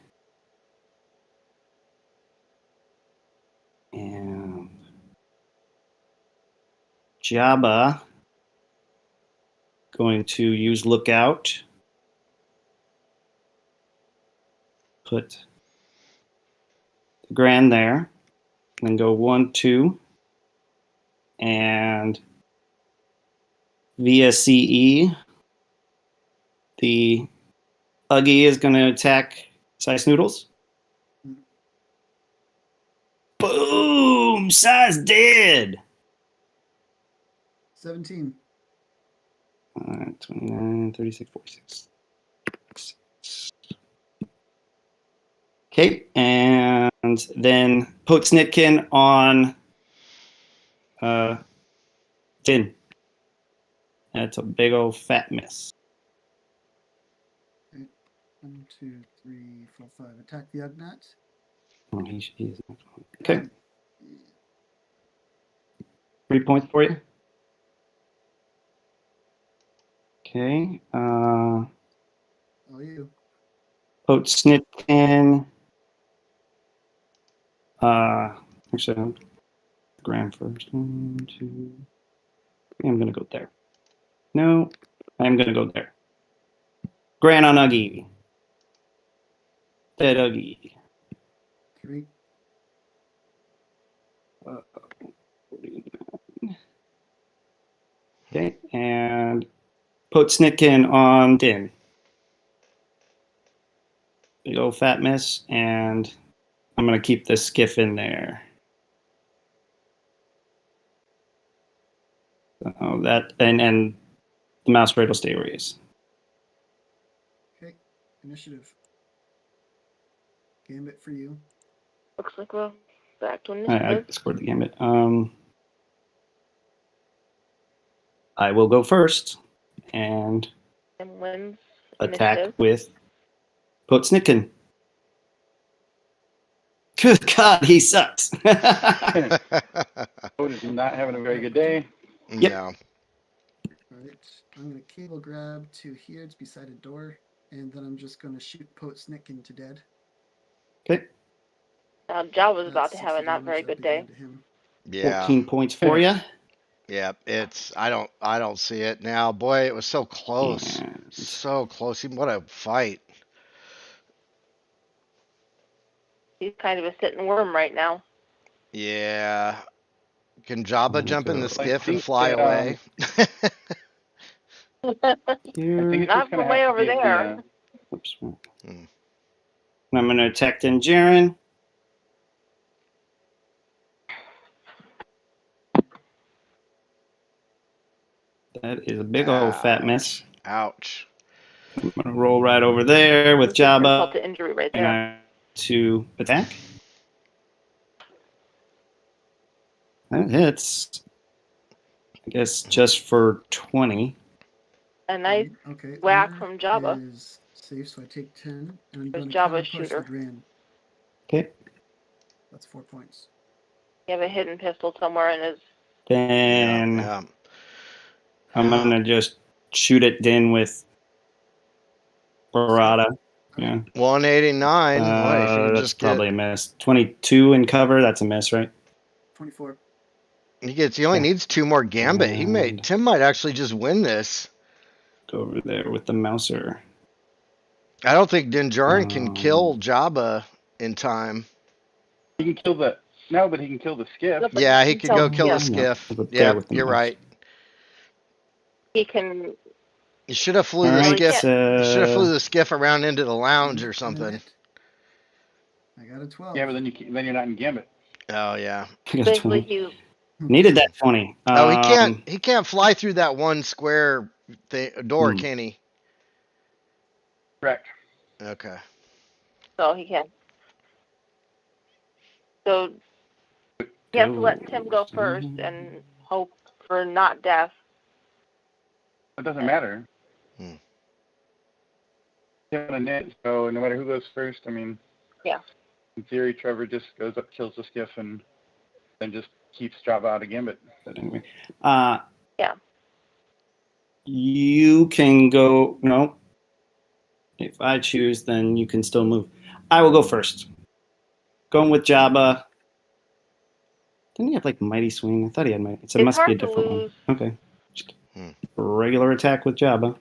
And Jabba going to use Lookout. Put the Grand there. And then go 1, 2. And via CE, the Uggy is going to attack Size Noodles. Boom! Size dead! 17. 29, 36, 46. Okay, and then Potsnitkin on Finn. That's a big old fat miss. 1, 2, 3, 4, 5. Attack the Ugnat. Oh, he is not. Okay. 3 points for you. Okay. Oh, you. Potsnitkin. Actually, I'll Graham first. 1, 2. I'm going to go there. No, I'm going to go there. Gran on Uggy. Dead Uggy. 3. Okay, and Potsnitkin on Din. Big old fat miss, and I'm going to keep the skiff in there. So that and the mouse rate will stay where it is. Okay. Initiative. Gambit for you. looks like we're back to I initiative. scored the gambit. I will go first and And wins attack initiative. with Potsnitkin. Good God, he sucks. Otis is not having a very good day. Yeah. All right. I'm going to cable grab to here. It's beside a door. And then I'm just going to shoot Potsnitkin to dead. Okay, Now, Jabba's about That's to have a 60 not very damage. good That'll be day. good to him. Yeah. 14 points for you. Yeah, it's I don't see it now. Boy, it was so close. And So close. Even what a fight. He's kind of a sitting worm right now. Yeah. Can Jabba jump in the I skiff and think fly that, away? I here, think it's Not just gonna from way have to over be there. oops. Hmm. I'm going to attack Din Djarin. That is a big old fat miss. Ouch. I'm going to roll right over there with This is insult Jabba. to injury right And there. I to attack. That hits. I guess just for 20. A nice Okay. whack armor from Jabba. is safe, so I take 10, and I'm There's going to Jabba's counter push shooter. with Ran. Okay. That's 4 points. You have a hidden pistol somewhere in his. Then Yeah. I'm going to just shoot at Din with Barada. Yeah. 189. Boy, if you can That's just probably a miss. 22 in cover. That's a miss, right? 24. he only Okay. needs 2 more gambit. And Tim might actually just win this. go over there with the mouser. I don't think Din Djarin can kill Um, Jabba in time. he can kill the no, but he can kill the skiff. But Yeah, he can could go kill the skiff. Yeah, skiff. I'll go there Yep, with the you're mouse. right. He can. You should have flew All the right. skiff. You should have flew Uh, the skiff around into the lounge or And a something. hit. I got a 12. Yeah, but then you're not in gambit. Oh yeah. I got Basically, 20. he's. Needed that 20. Oh, he can't fly through that one square door, Hmm. can he? Correct. Okay. So he can. So you have to let Tim go first and hope for not death. It doesn't matter. Hmm. Tim and Nit, so no matter who goes first, I mean. Yeah. In theory, Trevor just goes up, kills the skiff, and then just keeps Jabba out of gambit. But anyway. Yeah. You can go. No. If I choose, then you can still move. I will go first. Going with Jabba. Didn't he have like Mighty Swing? I thought he had Mighty. It must be a hard to different one. lose. Okay. Just regular attack with Jabba.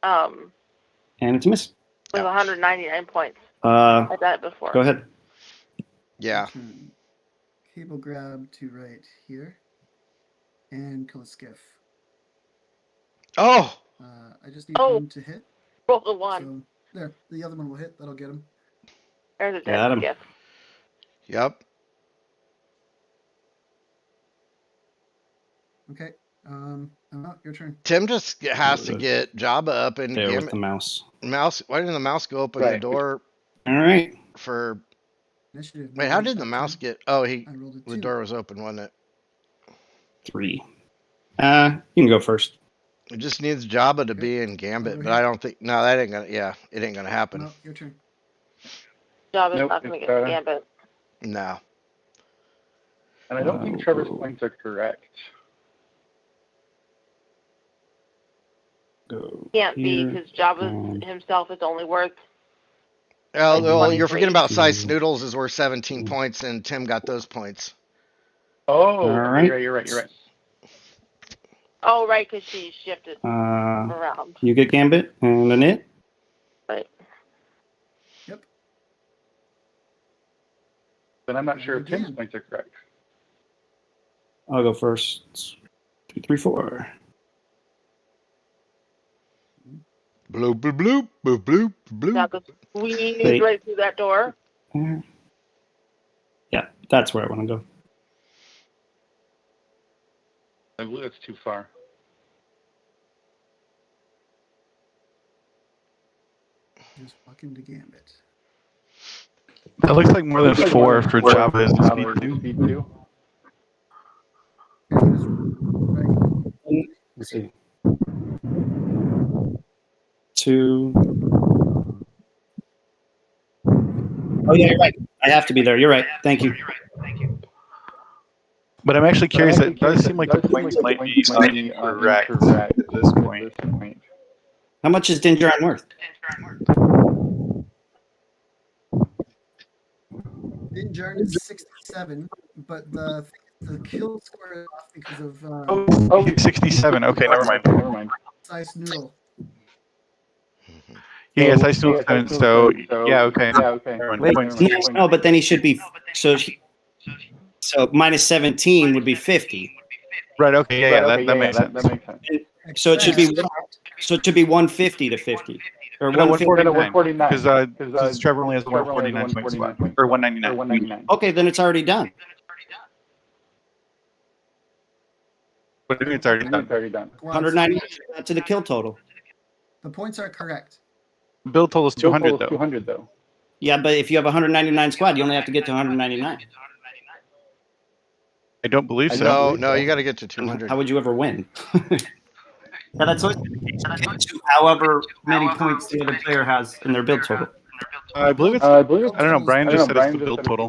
And it's a miss. With 199 points. I've done it before. Go ahead. Yeah. Turn. Cable grab to right here. And kill a skiff. Oh. I just need Oh. one to hit. Roll the one. So, there. The other one will hit. That'll get him. There's a Got dead him. skiff. Yep. Okay. Your turn. Tim just has to get Jabba up and There with gambit. the mouse. Mouse. Why didn't the mouse go open the Right. door All right. for? Initiative. Wait, how did the mouse get? Oh, I rolled a 2. the door was open, wasn't it? 3. You can go first. It just needs Jabba to Okay. be in gambit, Over but here. I don't think. No, that ain't gonna. Yeah, it ain't gonna happen. No, your turn. Jabba's Nope, not going to it's get the better. gambit. No. And I don't think Trevor's points are correct. Go. Can't be here. because Jabba himself is only worth. Oh, Like well, 23. you're forgetting about Size Noodles is worth 17 points, and Tim got those points. Oh, All okay, right. you're right. Oh, right, because she shifted Uh, around. you get Gambit and a knit. Right. But I'm not sure if Again. Tim's points are correct. I'll go first. 2, 3, 4. Bloop, bloop, bloop, bloop, bloop, bloop. Jabba squeezed Wait. right through that door. There. Yeah, that's where I want to go. I believe it's too far. Just walk into gambit. That looks like more than 4 for Jabba is Jabba speed is 2. speed 2. Right. Let's see. 2. Oh yeah, you're right. I have to be there. You're right. Thank you. But I'm actually curious. It does seem like the points might be incorrect at this point. How much is Din Djarin worth? Din Djarin is 67, but the thing The kill score is off because of Oh, he's 67. Okay, never mind. size noodle. Yes, I still 7. So yeah, okay. Never Wait, mind. no, but then he should be so minus 17 would be 50. Right. Okay. Yeah. That makes sense. So it should be 150 to 50 or No, 149. 149. Because Trevor only has 149 points left, or 199. Okay, then it's already done. But it's already done. 190 to the kill total. The points are correct. Build total is 200 though. 200 though. Yeah, but if you have 199 squad, you only have to get to 199. I don't believe so. No, you got to get to 200. How would you ever win? Yeah, that's what. However many points the other player has in their build total. I believe it's. I don't know. Brian just said it's the build total.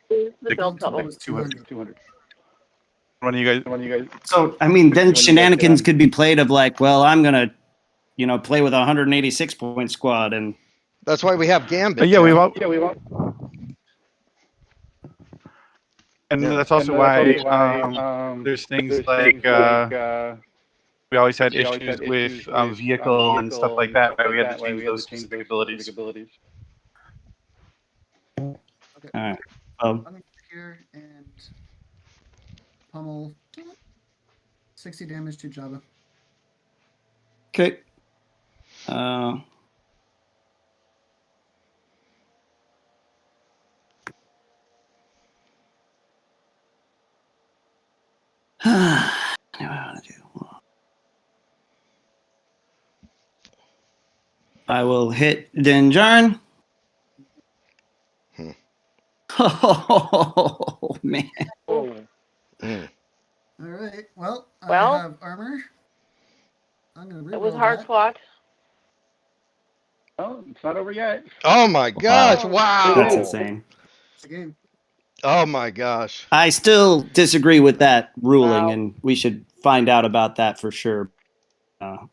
It's the build total. was 200. 200. One of you guys. So I mean, then shenanigans could be played of like, well, I'm gonna, play with a 186 point squad, and That's why we have Gambit. Yeah, we've all. Yeah, And that's also why there's things like we always had issues with vehicle and stuff like that. Why we had to change those specific abilities. all right. I'm gonna here and pummel 60 damage to Java. Okay. I will hit Dinjarn. Oh man. Mm. All right. Well, Well, I have armor. I'm gonna It was reroll hard that. fought. Oh, it's not over yet. Oh my gosh! Wow. That's insane. It's a game. Oh my gosh. I still disagree with that ruling, Wow. and we should find out about that for sure.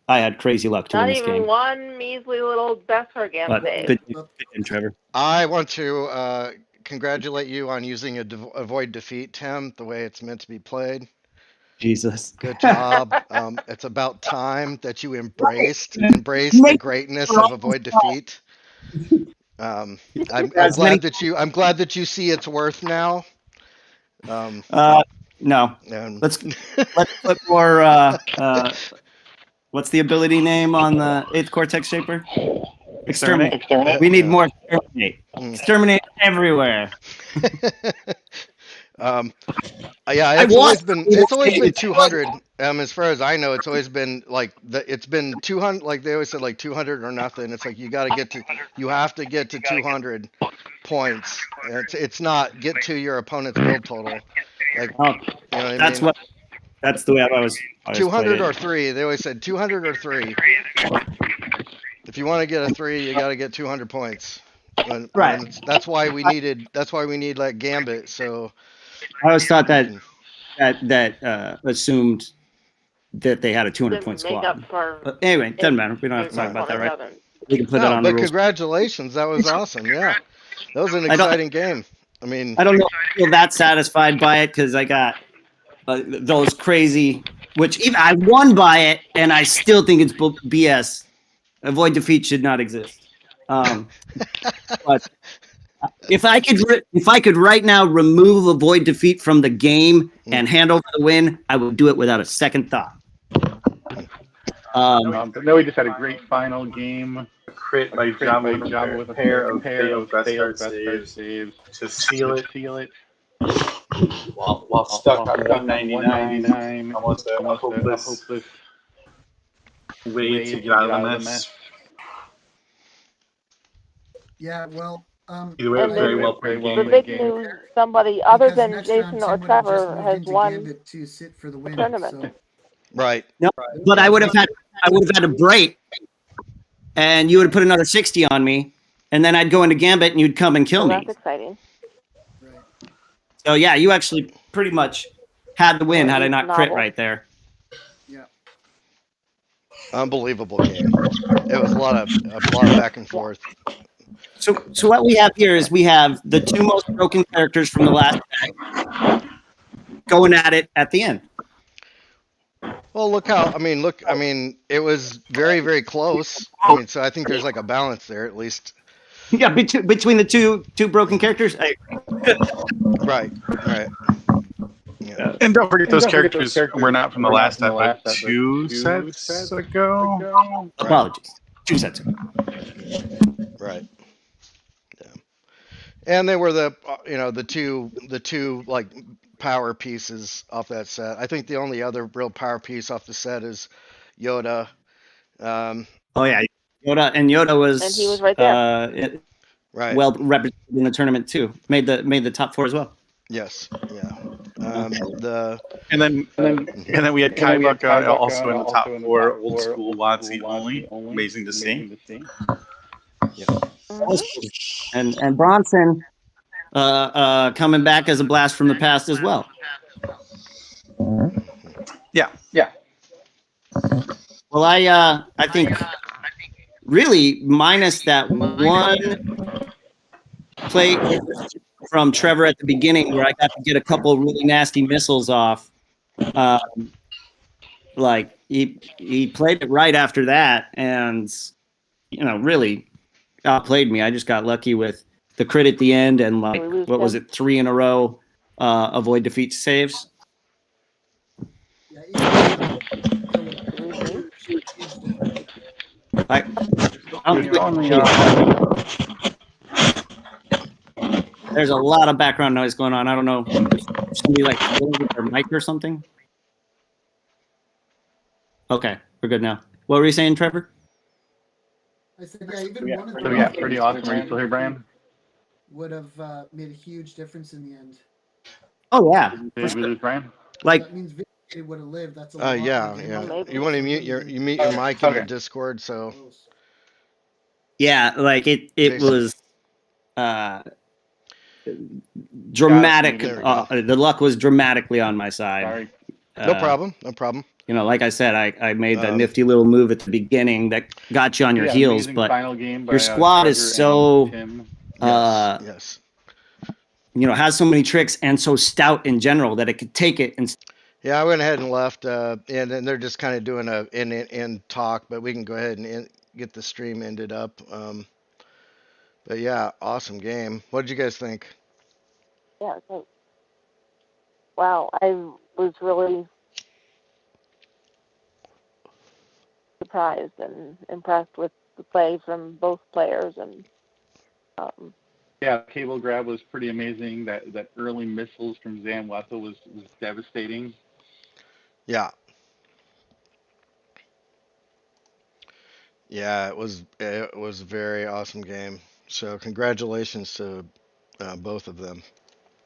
I had crazy luck to Not win this even game. one measly little Bethlehem But save. good game, Trevor. I want to congratulate you on using avoid defeat, Tim, the way it's meant to be played. Jesus. Good job. It's about time that you embrace the greatness of avoid defeat. I'm glad that you see its worth now. No. And Let's put more. What's the ability name on the 8th Cortex Shaper? Exterminate. We need more exterminate. Exterminate everywhere. Yeah, it's always been 200. As far as I know, it's always been it's been 200. Like they always said, like 200 or nothing. It's like you have to get to 200 points. It's not get to your opponent's build total. Like, Oh, you know what I that's mean? that's the way I always 200 played or it. 3. They always said 200 or 3. If you want to get a 3, you got to get 200 points. Right. And that's why we need like Gambit. So I always thought that assumed that they had a 200 Didn't point make squad. up for But anyway, it doesn't matter. We don't have to talk about that, right? 27. We can put it no, on the but rules. congratulations, that was awesome. Yeah, that was an exciting game. I mean, I don't know if I feel that satisfied by it because I got those crazy, which even I won by it, and I still think it's BS. Avoid defeat should not exist. But if I could right now remove avoid defeat from the game and hand over the win, I would do it without a second thought. But no, we just had a great final game. Crit by Java with a pair of failed best start saves to seal it. While Stuck on 199. Almost a hopeless way to get out of the mess. Yeah, well, Either way, it was And very then well played The game. big news, somebody other because than next Jason round, or Tim would have just Trevor moved has into won. Gambit to sit for the win. tournament. So right. No, but I would have had a break, and you would have put another 60 on me, and then I'd go into Gambit, and you'd come and kill So me. that's exciting. right. So yeah, you actually pretty much had the win had I not crit Novel. right there. Yeah. Unbelievable game. It was a lot of back and forth. So what we have here is we have the two most broken characters from the last deck, going at it at the end. Well, look, it was very, very close. I mean, so I think there's like a balance there at least. Yeah, between the two broken characters. Right. Yeah. And don't forget those characters were not from the last set, but 2 sets ago. Apologies. 2 sets ago. Right. Yeah. And they were the two like power pieces off that set. I think the only other real power piece off the set is Yoda. Oh yeah, Yoda was, And he was right there. Right. Well represented in the tournament too. Made the top 4 as well. Yes. Yeah. And then we had Kybuk also in the top 4, old school WotC only. Amazing to see. And Bronson coming back as a blast from the past as well. Yeah. Well, I think really minus that one play from Trevor at the beginning where I got to get a couple really nasty missiles off. Like he played it right after that, and really outplayed me. I just got lucky with the crit at the end and like what was it, 3 in a row avoid defeat saves. There's a lot of background noise going on. I don't know if somebody like with their mic or something. Okay, we're good now. What were you saying, Trevor? I said, yeah, even one of So yeah, pretty awesome. Are you still here, Brian? would have made a huge difference in the end. Oh yeah, Did we lose Brian? like That means Vindicated would have lived. That's a lot. Yeah. You want to mute your mic in the Discord, so. yeah, like it was dramatic. The luck was dramatically on my side. Sorry. No problem. Like I said, I made the nifty little move at the beginning that got you on your heels, but your squad is so yes. Has so many tricks and so stout in general that it could take it. And Yeah, I went ahead and left, and then they're just kind of doing a in talk, but we can go ahead and get the stream ended up. But yeah, awesome game. What did you guys think? Yeah. Wow, I was really surprised and impressed with the play from both players, and yeah, cable grab was pretty amazing. That early missiles from Zamwatha was devastating. Yeah, it was a very awesome game. So congratulations to both of them.